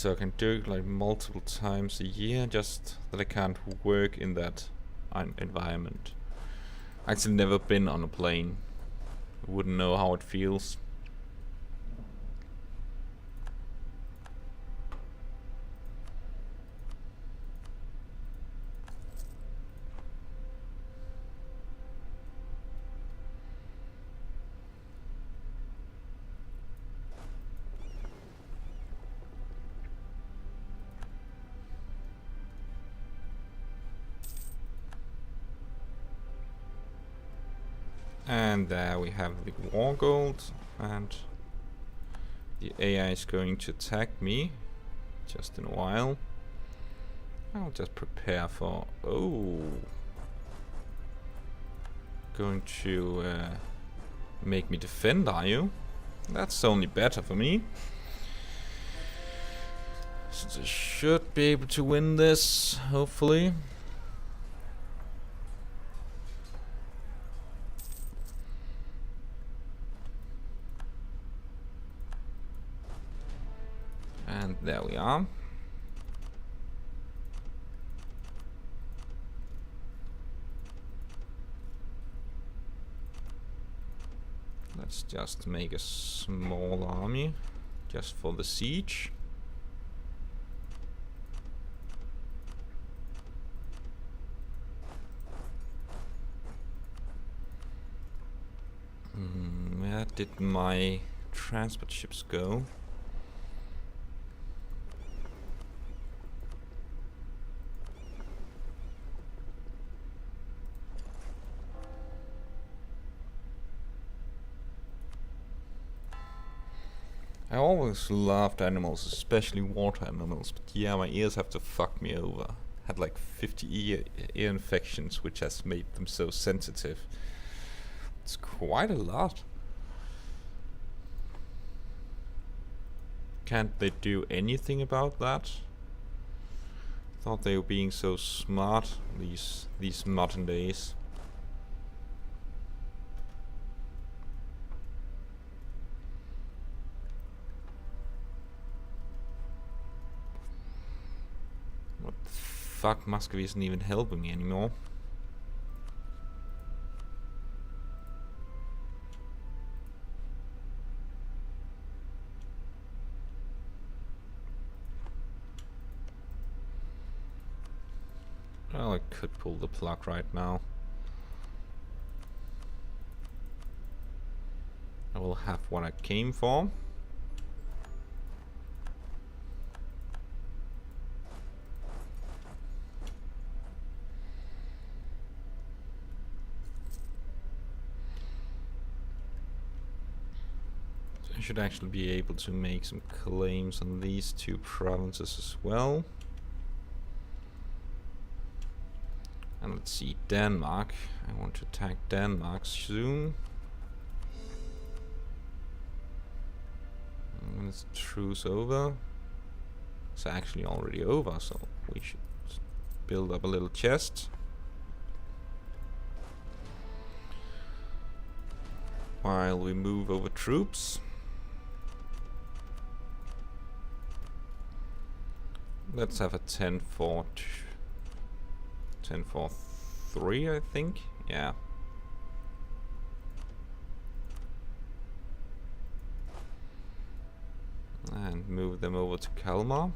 so I can do it like multiple times a year, just that I can't work in that environment. I've actually never been on a plane. Wouldn't know how it feels. And there we have the war gold, and the AI is going to attack me just in a while. I'll just prepare for... Oh! Going to make me defend, are you? That's only better for me. So I should be able to win this, hopefully. And there we are. Let's just make a small army just for the siege. Where did my transport ships go? I always loved animals, especially water animals, but yeah, my ears have to fuck me over. Had like 50 ear infections, which has made them so sensitive. It's quite a lot. Can't they do anything about that? Thought they were being so smart these modern days. What the fuck? Muscovy isn't even helping me anymore. Well, I could pull the plug right now. I will have what I came for. I should actually be able to make some claims on these two provinces as well. And let's see, Denmark. I want to attack Denmark soon. And it's truce over. It's actually already over, so we should build up a little chest. While we move over troops. Let's have a 10-4. 10-4-3, I think. Yeah. And move them over to Kalmar.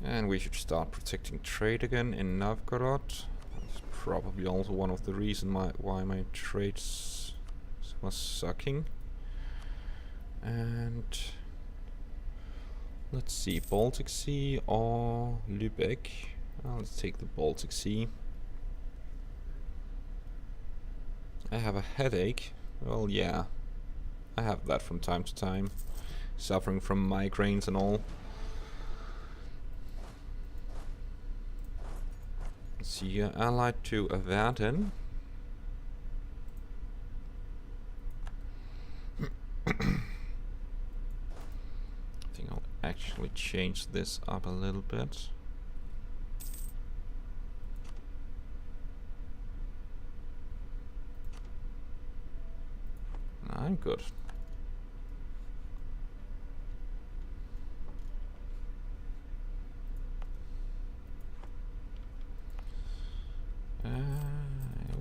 And we should start protecting trade again in Novgorod. That's probably also one of the reasons why my trade was sucking. And let's see, Baltic Sea or Lübeck. Let's take the Baltic Sea. I have a headache. Well, yeah, I have that from time to time. Suffering from migraines and all. See, you're allied to Averden. I think I'll actually change this up a little bit. I'm good. I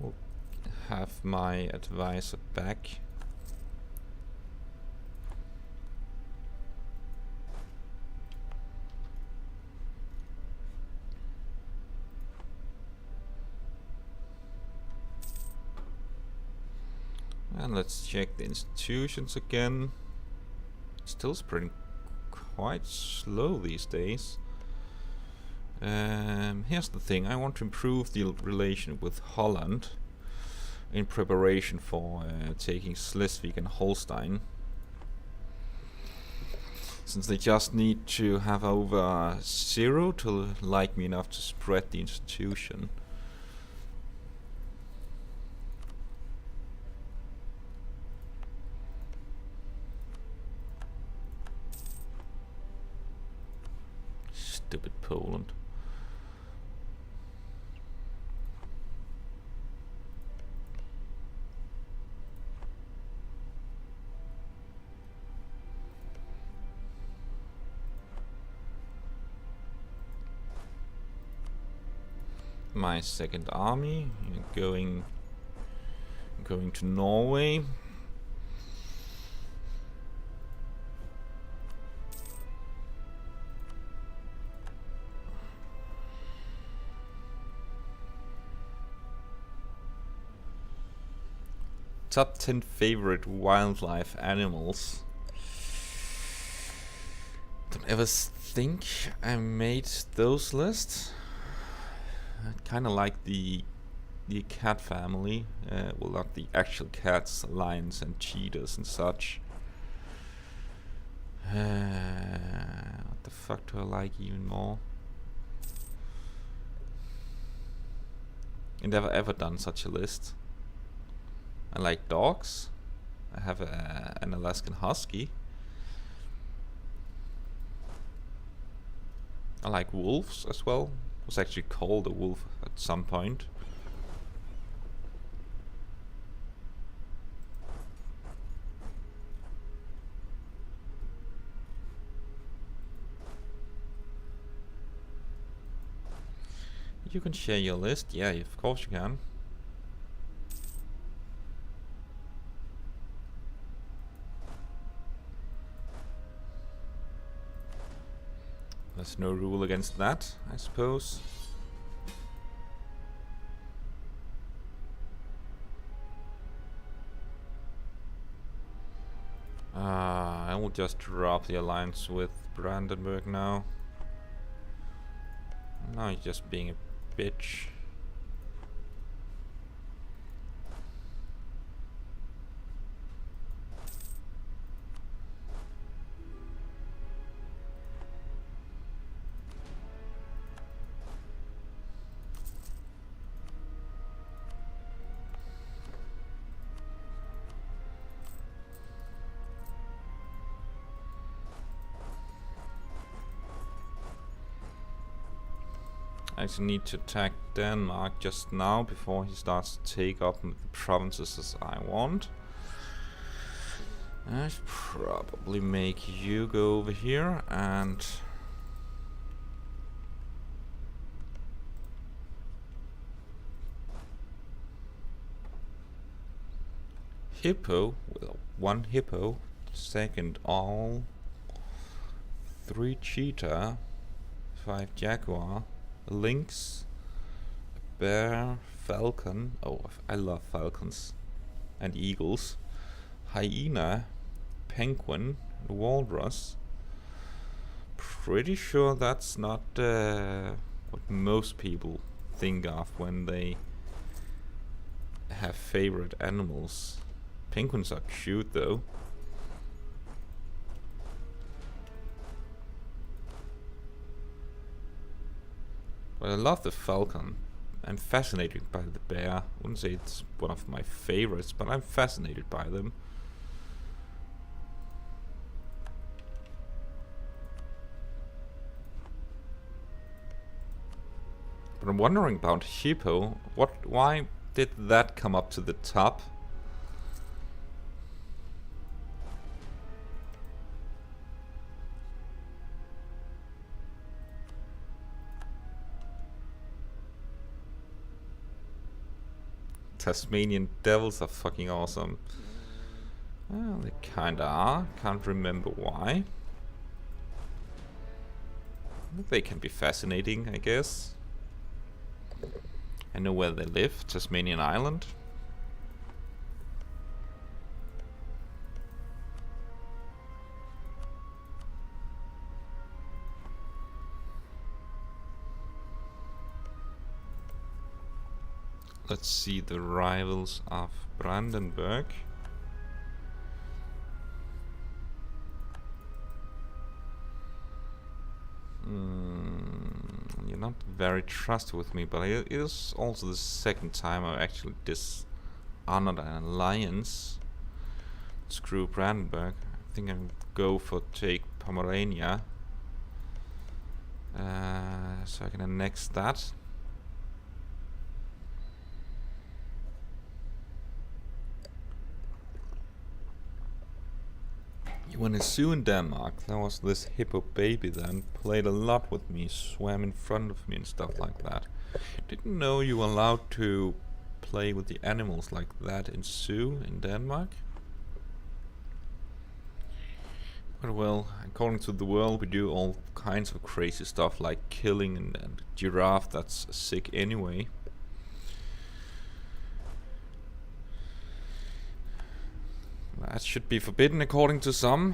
will have my advisor back. And let's check the institutions again. Still spreading quite slow these days. Here's the thing, I want to improve the relation with Holland in preparation for taking Schleswig and Holstein. Since they just need to have over 0 to like me enough to spread the institution. Stupid Poland. My second army going to Norway. Top 10 favorite wildlife animals. Don't ever think I made those lists. I kind of like the cat family. Well, not the actual cats, lions and cheetahs and such. What the fuck do I like even more? I never ever done such a list. I like dogs. I have an Alaskan Husky. I like wolves as well. Was actually called a wolf at some point. You can share your list. Yeah, of course you can. There's no rule against that, I suppose. I will just drop the alliance with Brandenburg now. Now he's just being a bitch. I actually need to attack Denmark just now before he starts to take up the provinces as I want. I should probably make you go over here and hippo, well, 1 hippo, second owl, 3 cheetah, 5 jaguar, lynx, bear, falcon. Oh, I love falcons and eagles. Hyena, penguin, walrus. Pretty sure that's not what most people think of when they have favorite animals. Penguins are cute though. But I love the falcon. I'm fascinated by the bear. I wouldn't say it's one of my favorites, but I'm fascinated by them. But I'm wondering about Hippo. Why did that come up to the top? Tasmanian devils are fucking awesome. Well, they kinda are. Can't remember why. They can be fascinating, I guess. I know where they live, Tasmanian Island. Let's see the rivals of Brandenburg. You're not very trustworthy with me, but it is also the second time I've actually dishonored an alliance. Screw Brandenburg. I think I'm go for take Pomerania. So I can annex that. When I zoo in Denmark, there was this hippo baby then, played a lot with me, swam in front of me and stuff like that. Didn't know you were allowed to play with the animals like that in zoo in Denmark. But well, according to the world, we do all kinds of crazy stuff like killing and giraffe that's sick anyway. That should be forbidden according to some.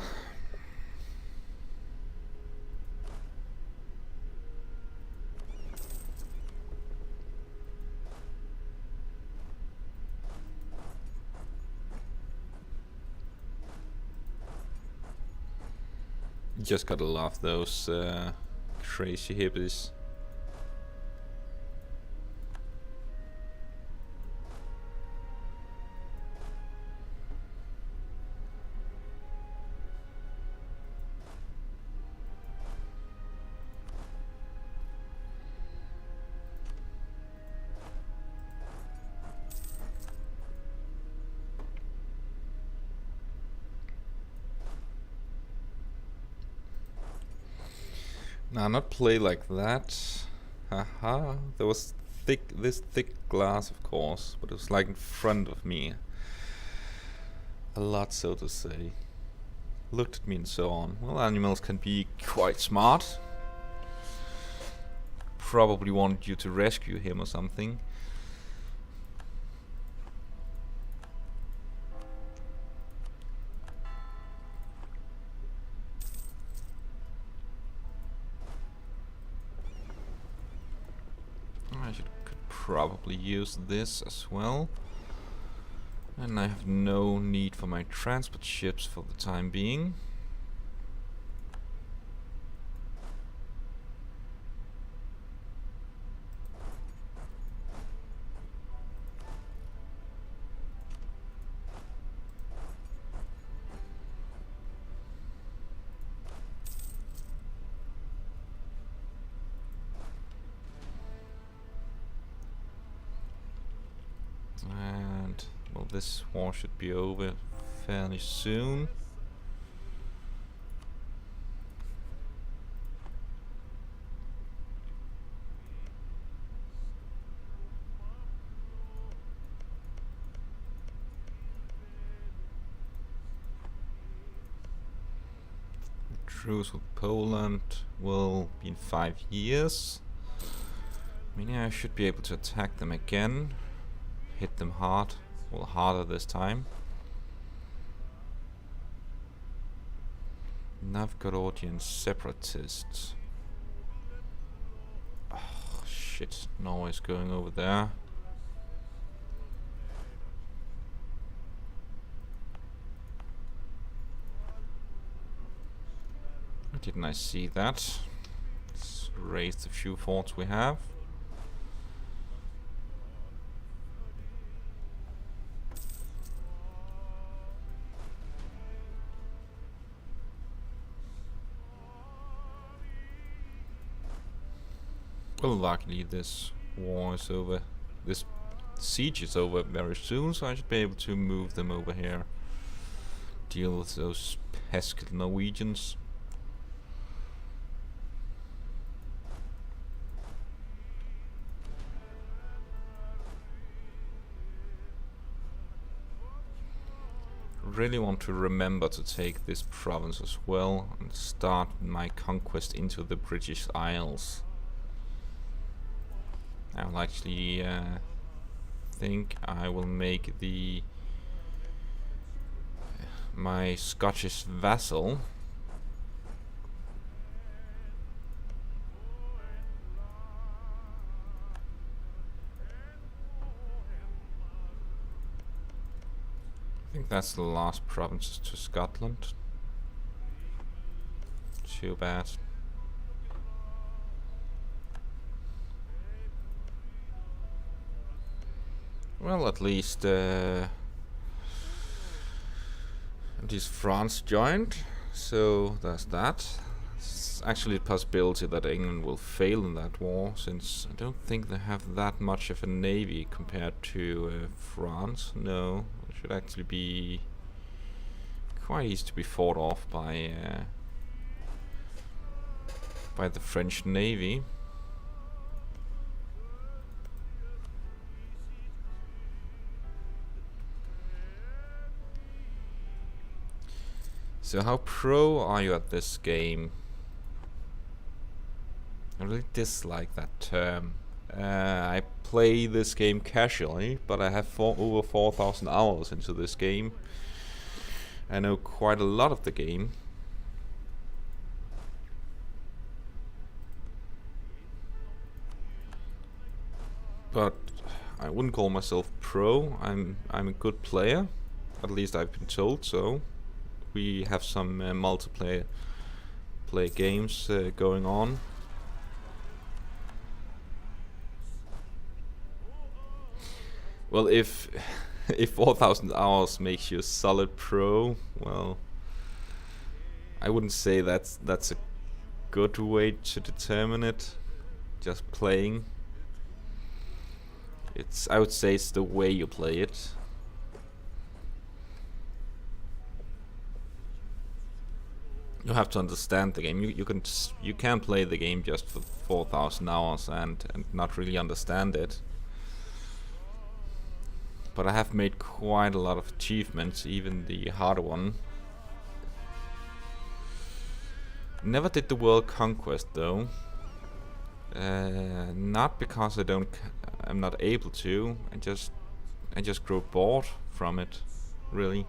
You just gotta love those crazy hippies. Nah, not play like that. Haha. There was this thick glass, of course, but it was like in front of me. A lot, so to say. Looked at me and so on. Well, animals can be quite smart. Probably wanted you to rescue him or something. Probably use this as well. And I have no need for my transport ships for the time being. And well, this war should be over fairly soon. Truce with Poland will be in 5 years. I mean, yeah, I should be able to attack them again. Hit them hard, well, harder this time. Novgorodian separatists. Oh, shit, Norway's going over there. Didn't I see that? Let's raise the few forts we have. Well, luckily this war is over. This siege is over very soon, so I should be able to move them over here. Deal with those pesky Norwegians. Really want to remember to take this province as well and start my conquest into the British Isles. I will actually think I will make my Scottish vassal I think that's the last province to Scotland. Too bad. Well, at least France joined, so there's that. It's actually a possibility that England will fail in that war, since I don't think they have that much of a navy compared to France. No, it should actually be quite easy to be fought off by the French navy. So how pro are you at this game? I really dislike that term. I play this game casually, but I have over 4,000 hours into this game. I know quite a lot of the game. But I wouldn't call myself pro. I'm a good player. At least I've been told so. We have some multiplayer games going on. Well, if 4,000 hours makes you a solid pro, well, I wouldn't say that's a good way to determine it. Just playing. I would say it's the way you play it. You have to understand the game. You can play the game just for 4,000 hours and not really understand it. But I have made quite a lot of achievements, even the harder one. Never did the world conquest though. Not because I'm not able to. I just grow bored from it, really.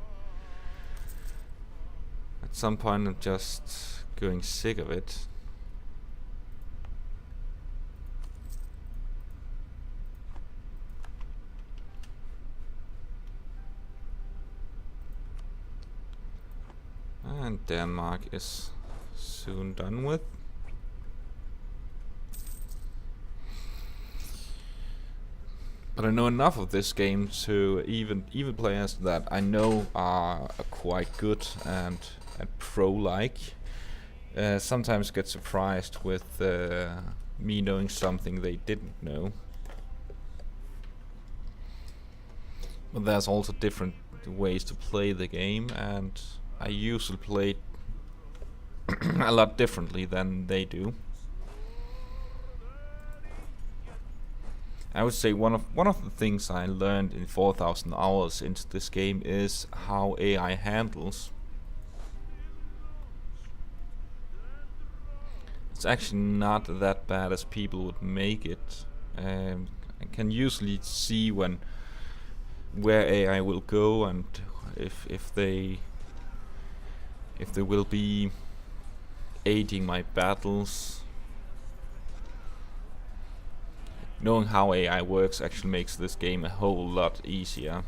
At some point I'm just going sick of it. And Denmark is soon done with. But I know enough of this game to even players that I know are quite good and pro-like sometimes get surprised with me knowing something they didn't know. But there's also different ways to play the game, and I usually play a lot differently than they do. I would say one of the things I learned in 4,000 hours into this game is how AI handles. It's actually not that bad as people would make it. I can usually see where AI will go and if they will be aiding my battles. Knowing how AI works actually makes this game a whole lot easier.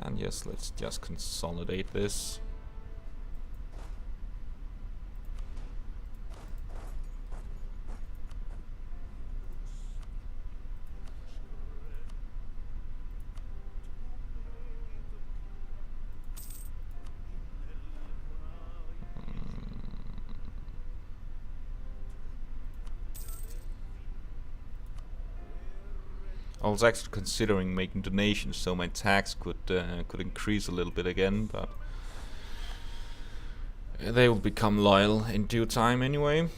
And yes, let's just consolidate this. I was actually considering making donations so my tax could increase a little bit again, but they will become loyal in due time anyway.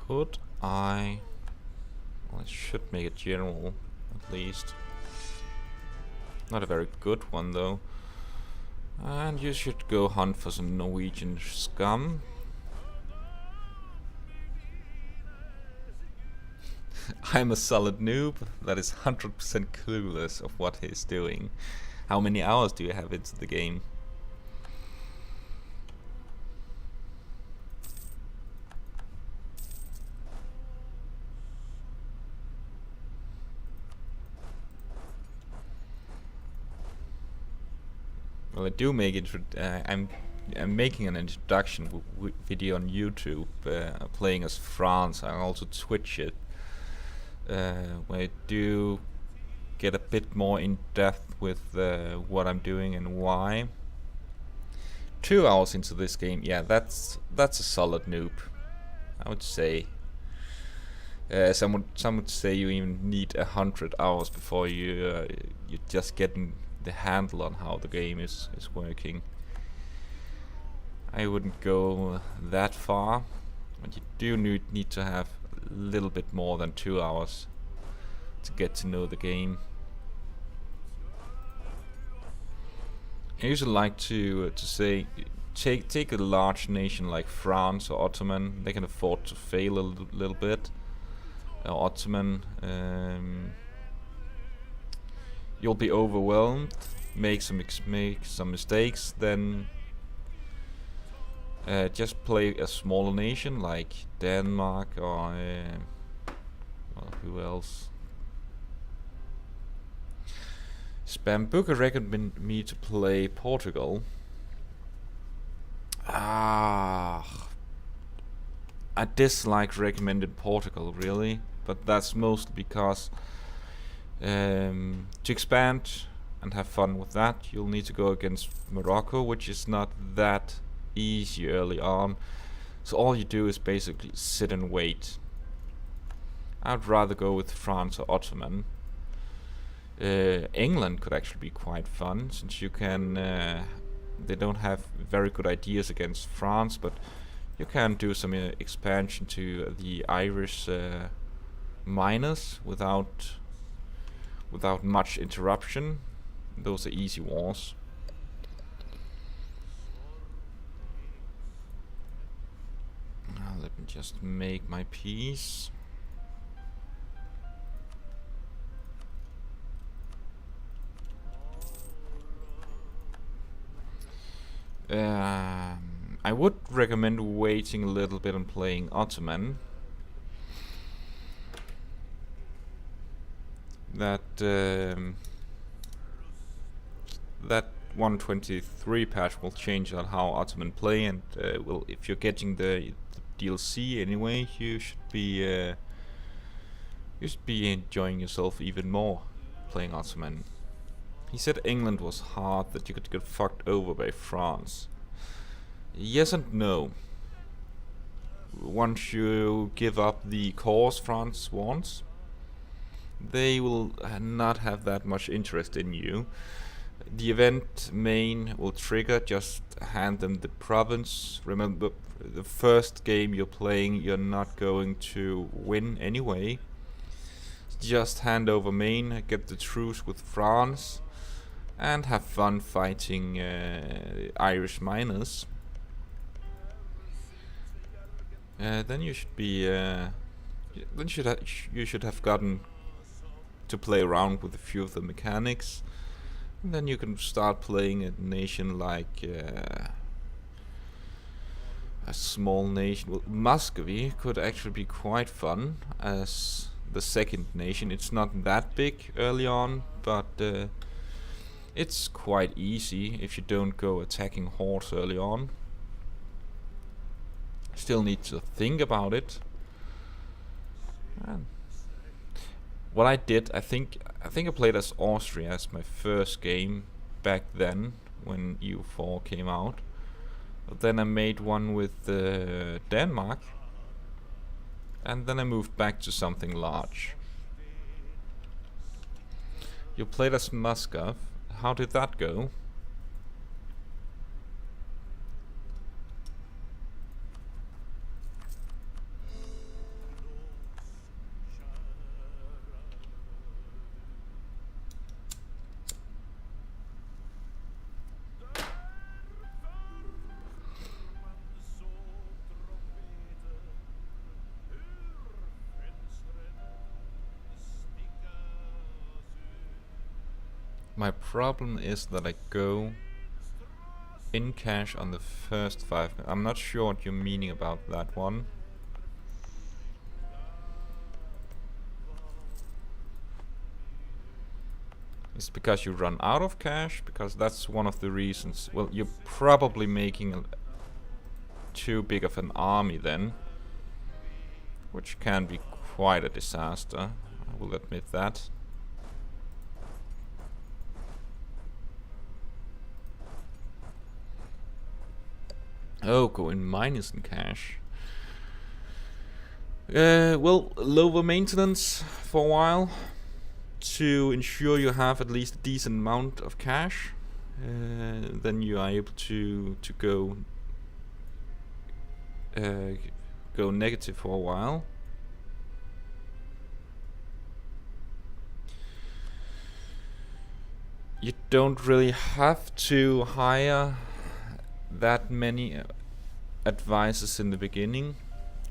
Could I... Well, I should make a general, at least. Not a very good one, though. And you should go hunt for some Norwegian scum. I'm a solid noob that is 100% clueless of what he's doing. How many hours do you have into the game? Well, I do make it. I'm making an introduction video on YouTube, playing as France. I also Twitch it, where I do get a bit more in depth with what I'm doing and why. 2 hours into this game, yeah, that's a solid noob, I would say. Some would say you even need 100 hours before you're just getting the handle on how the game is working. I wouldn't go that far, but you do need to have a little bit more than 2 hours to get to know the game. I usually like to say, take a large nation like France or Ottoman. They can afford to fail a little bit. Ottoman, you'll be overwhelmed, make some mistakes, then just play a smaller nation like Denmark or well, who else? Spambuka recommended me to play Portugal. I dislike recommended Portugal, really, but that's mostly because to expand and have fun with that, you'll need to go against Morocco, which is not that easy early on. So all you do is basically sit and wait. I'd rather go with France or Ottoman. England could actually be quite fun, since you can... they don't have very good ideas against France, but you can do some expansion to the Irish miners without much interruption. Those are easy wars. Now let me just make my peace. I would recommend waiting a little bit and playing Ottoman. That 123 patch will change on how Ottoman play, and well, if you're getting the DLC anyway, you should be enjoying yourself even more playing Ottoman. He said England was hard, that you could get fucked over by France. Yes and no. Once you give up the cause France wants, they will not have that much interest in you. The event main will trigger, just hand them the province. Remember, the first game you're playing, you're not going to win anyway. Just hand over main, get the truce with France, and have fun fighting Irish miners. Then you should be. Then you should have gotten to play around with a few of the mechanics, and then you can start playing a nation like a small nation. Well, Muscovy could actually be quite fun as the second nation. It's not that big early on, but it's quite easy if you don't go attacking hordes early on. Still need to think about it, And what I did, I think I played as Austria as my first game back then when EU4 came out. But then I made one with Denmark, and then I moved back to something large. You played as Moscow. How did that go? My problem is that I go in cash on the first 5 minutes. I'm not sure what you're meaning about that one. It's because you run out of cash, because that's one of the reasons. Well, you're probably making too big of an army then, which can be quite a disaster, I will admit that. Oh, going minus in cash. Well, lower maintenance for a while to ensure you have at least a decent amount of cash. Then you are able to go negative for a while. You don't really have to hire that many advisors in the beginning.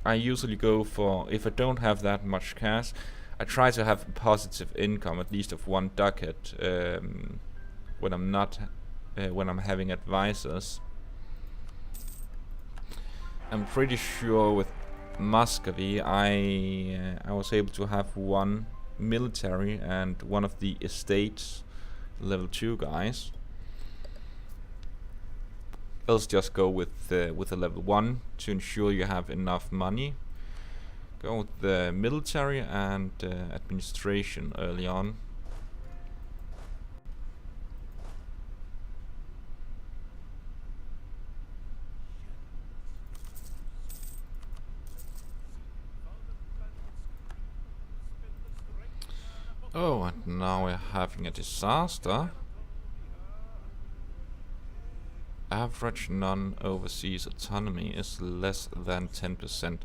I usually go for, if I don't have that much cash, I try to have a positive income, at least of 1 ducat, when I'm not when I'm having advisors. I'm pretty sure with Muscovy I was able to have 1 military and one of the estates level 2 guys. Else just go with a level 1 to ensure you have enough money. Go with the military and administration early on. Oh, and now we're having a disaster. Average non-overseas autonomy is less than 10%.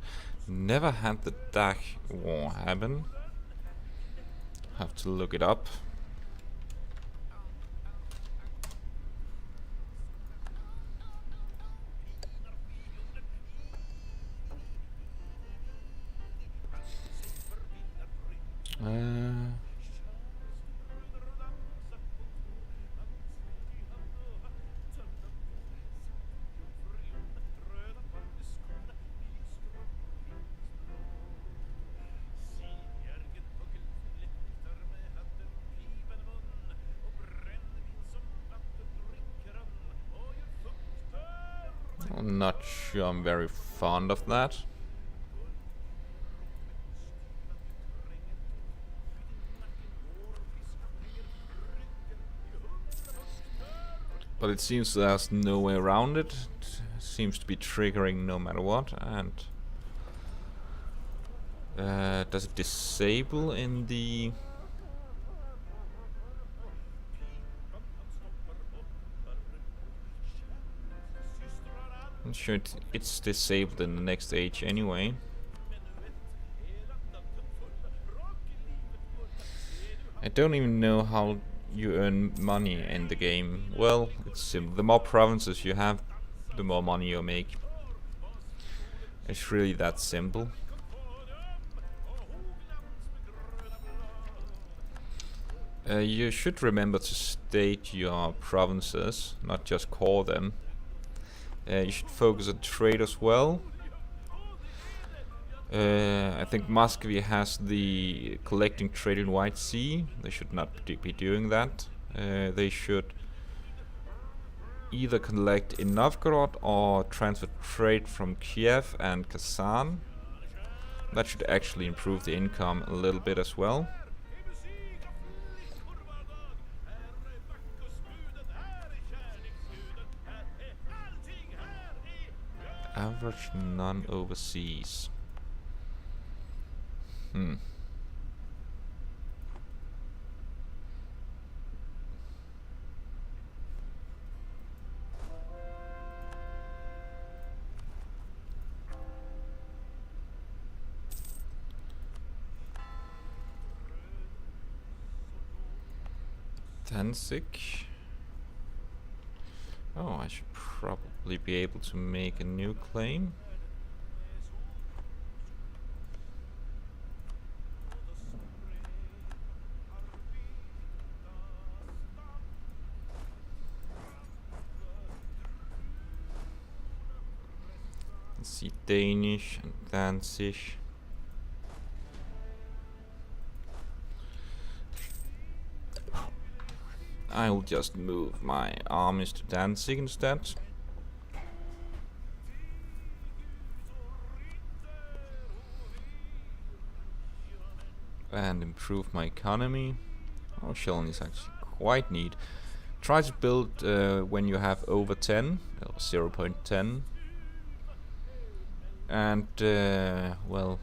Never had the DAC war happen. Have to look it up. I'm not sure I'm very fond of that. But it seems there's no way around it. It seems to be triggering no matter what. And does it disable in the... I'm sure it's disabled in the next age anyway. I don't even know how you earn money in the game. Well, it's simple. The more provinces you have, the more money you make. It's really that simple. You should remember to state your provinces, not just call them. You should focus on trade as well. I think Muscovy has the collecting trade in White Sea. They should not be doing that. They should either collect in Novgorod or transfer trade from Kiev and Kazan. That should actually improve the income a little bit as well. Average none overseas. Hmm. Danzig. Oh, I should probably be able to make a new claim. Let's see, Danish and Danzig. I'll just move my armies to Danzig instead. And improve my economy. Oh, Schellen is actually quite neat. Try to build when you have over 10, or 0.10. And well,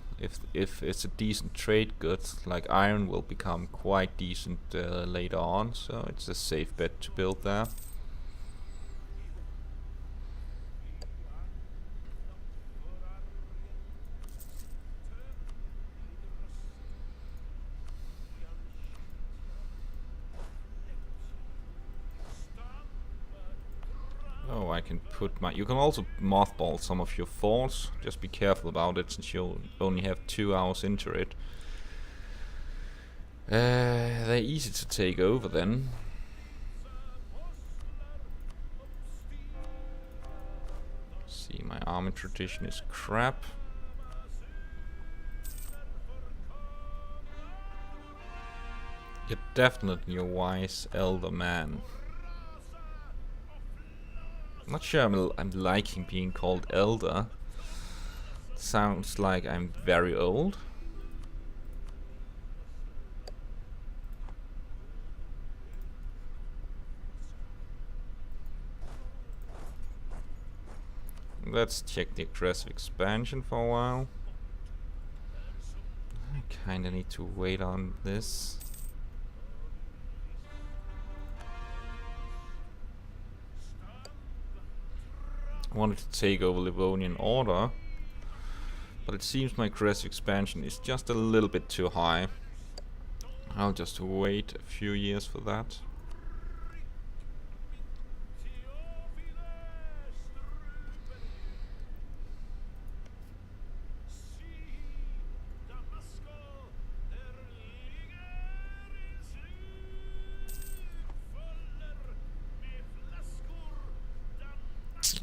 if it's a decent trade good, like iron will become quite decent later on, so it's a safe bet to build there. Oh, I can put my... You can also mothball some of your forts. Just be careful about it, since you only have 2 hours into it. They're easy to take over then. See, my army tradition is crap. You're definitely a wise elder man. I'm not sure I'm liking being called elder. Sounds like I'm very old. Let's check the aggressive expansion for a while. I kinda need to wait on this. I wanted to take over Livonian Order, but it seems my aggressive expansion is just a little bit too high. I'll just wait a few years for that.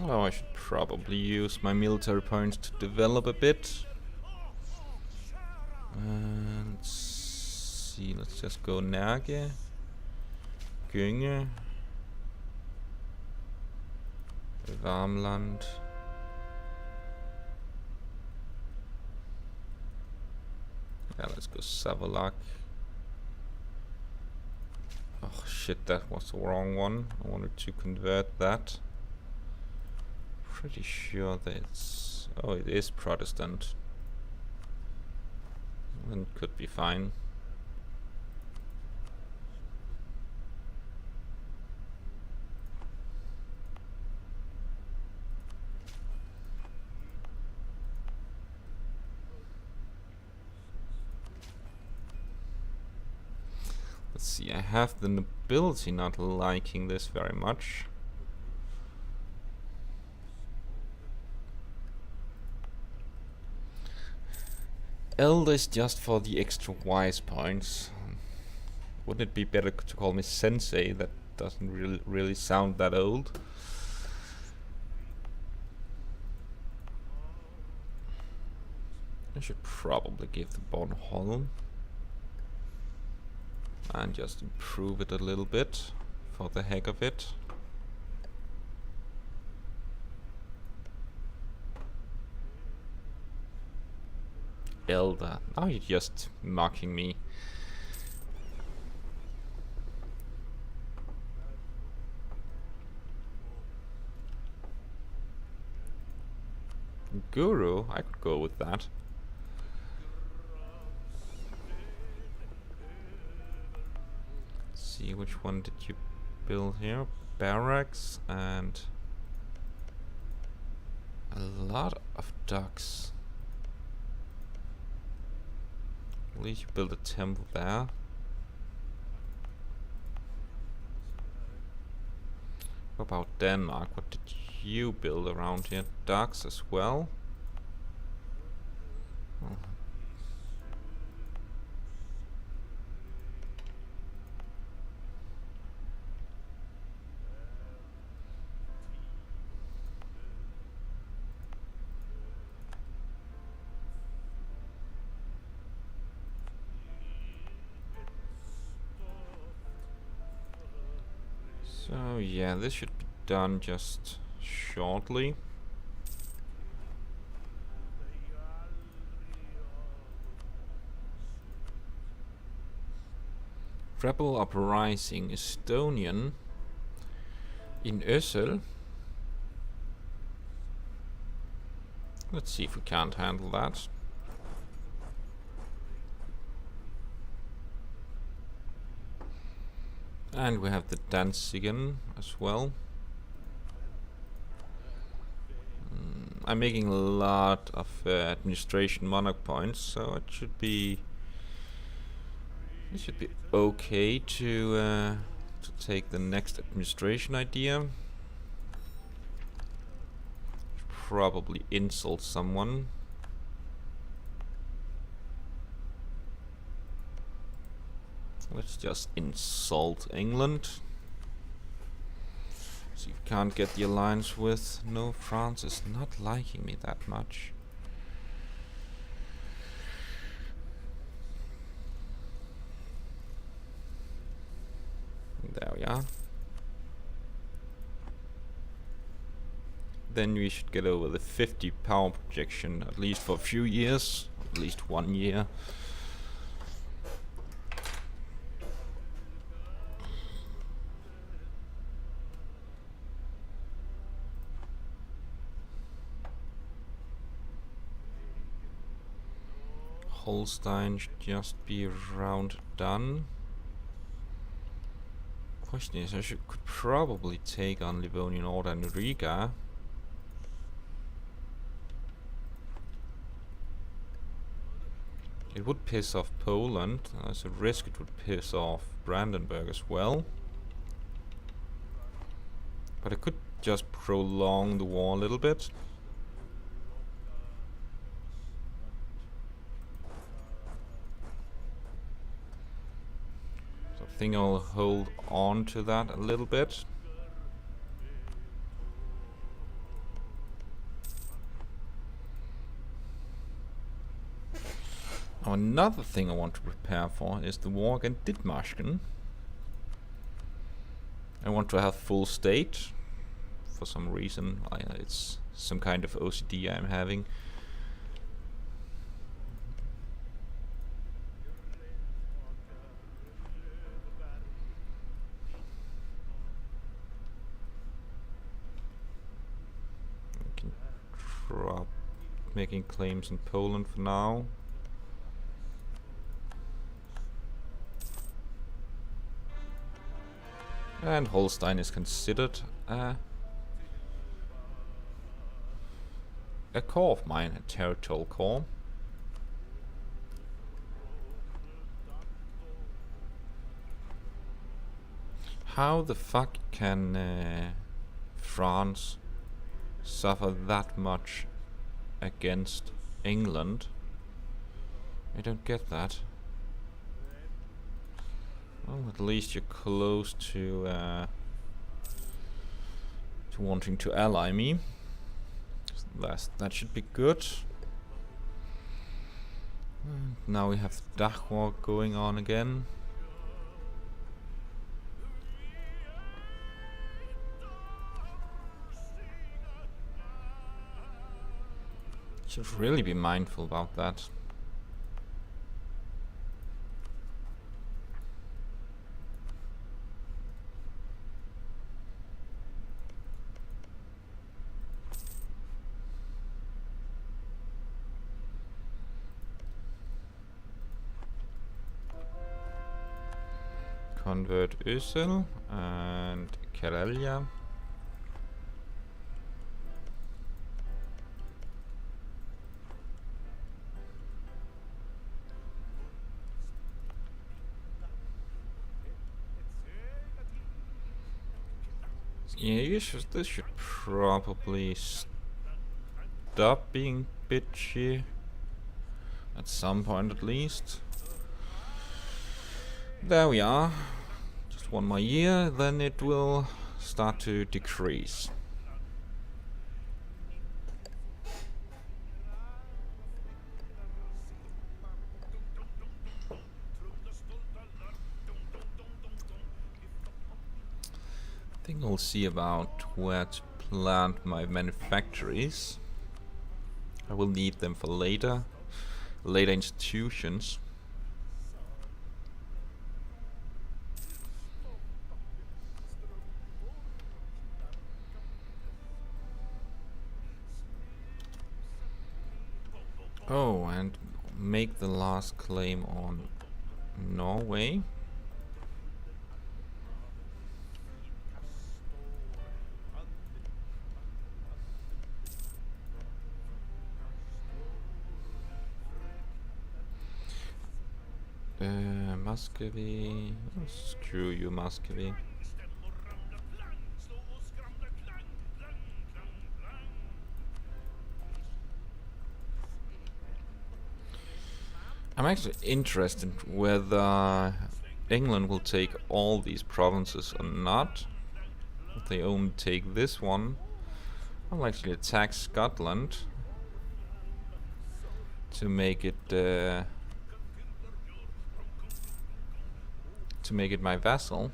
Oh, I should probably use my military points to develop a bit. Let's see, let's just go Nage, Gynge, Varmland. Yeah, let's go Savolac. Oh shit, that was the wrong one. I wanted to convert that. Pretty sure that's... oh, it is Protestant. Then could be fine. Let's see, I have the nobility not liking this very much. Elder is just for the extra wise points. Wouldn't it be better to call me Sensei? That doesn't really sound that old. I should probably give the Bornholm and just improve it a little bit for the heck of it. Elder. Now you're just mocking me. Guru, I could go with that. Let's see, which one did you build here? Barracks and a lot of ducks. At least you build a temple there. What about Denmark? What did you build around here? Ducks as well? Oh. So yeah, this should be done just shortly. Rebel uprising Estonian in Ösel. Let's see if we can't handle that. And we have the Danzigen as well. I'm making a lot of administration monarch points, so it should be okay to take the next administration idea. Should probably insult someone. Let's just insult England. See if we can't get the alliance with. No, France is not liking me that much. There we are. Then we should get over the 50 power projection, at least for a few years, at least 1 year. Holstein should just be around done. Question is, I could probably take on Livonian Order and Riga. It would piss off Poland. There's a risk it would piss off Brandenburg as well. But I could just prolong the war a little bit. I think I'll hold on to that a little bit. Now another thing I want to prepare for is the war against Dithmarschen. I want to have full state. For some reason, it's some kind of OCD I'm having. Drop making claims in Poland for now. And Holstein is considered a core of mine, a territorial core. How the fuck can France suffer that much against England? I don't get that. Well, at least you're close to wanting to ally me. That should be good. And now we have the Dach War going on again. Should really be mindful about that. convert Ösel and Karelia. Yeah, this should probably stop being bitchy at some point at least. There we are. Just one more year, then it will start to decrease. I think I'll see about where to plant my manufactories. I will need them for later institutions. Oh, and make the last claim on Norway. Muscovy. Screw you, Muscovy. I'm actually interested whether England will take all these provinces or not. If they only take this one, I'll actually attack Scotland to make it my vassal.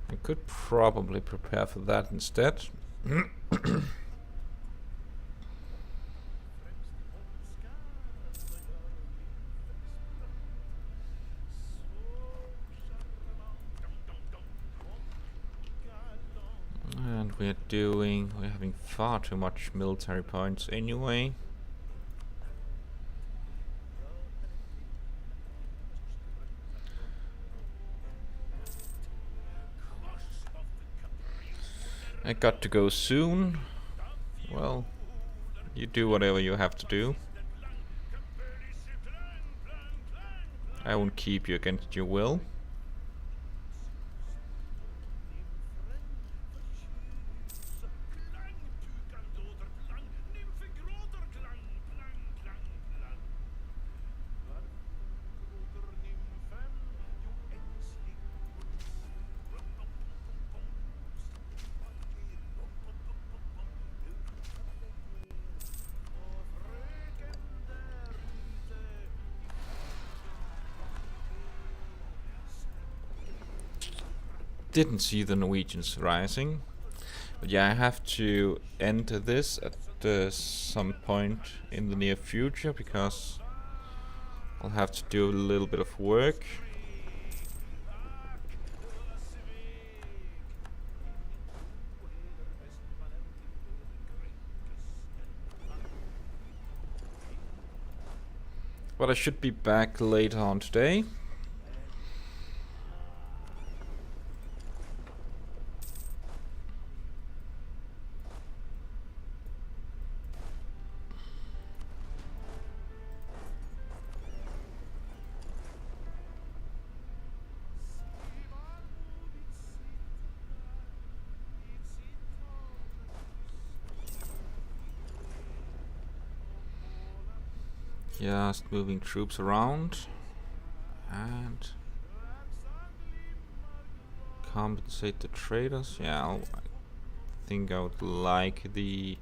I could probably prepare for that instead. And we're having far too much military points anyway. I got to go soon. Well, you do whatever you have to do. I won't keep you against your will. Didn't see the Norwegians rising, but yeah, I have to enter this at some point in the near future because I'll have to do a little bit of work. But I should be back later on today. Just moving troops around and compensate the traders. Yeah, I think I would like the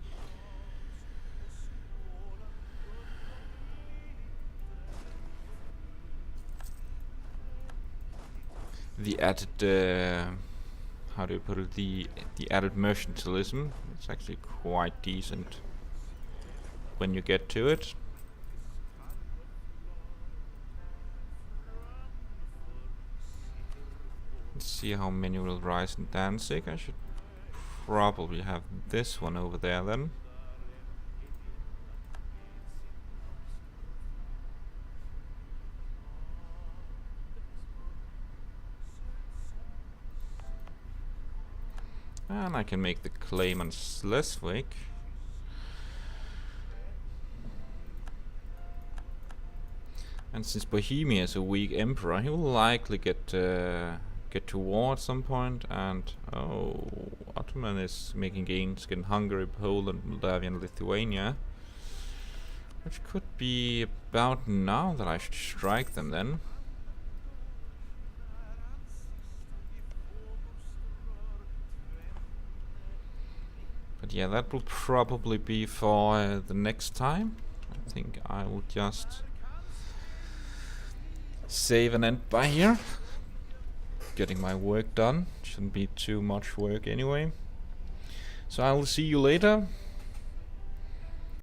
added how do you put it, the added mercantilism. It's actually quite decent when you get to it. Let's see how many will rise in Danzig. I should probably have this one over there then. And I can make the claim on Schleswig. And since Bohemia is a weak emperor, he will likely get to war at some point. And Ottoman is making gains in Hungary, Poland, Moldavia, and Lithuania, which could be about now that I should strike them then. But yeah, that will probably be for the next time. I think I will just save and end by here. Getting my work done. Shouldn't be too much work anyway. So I will see you later.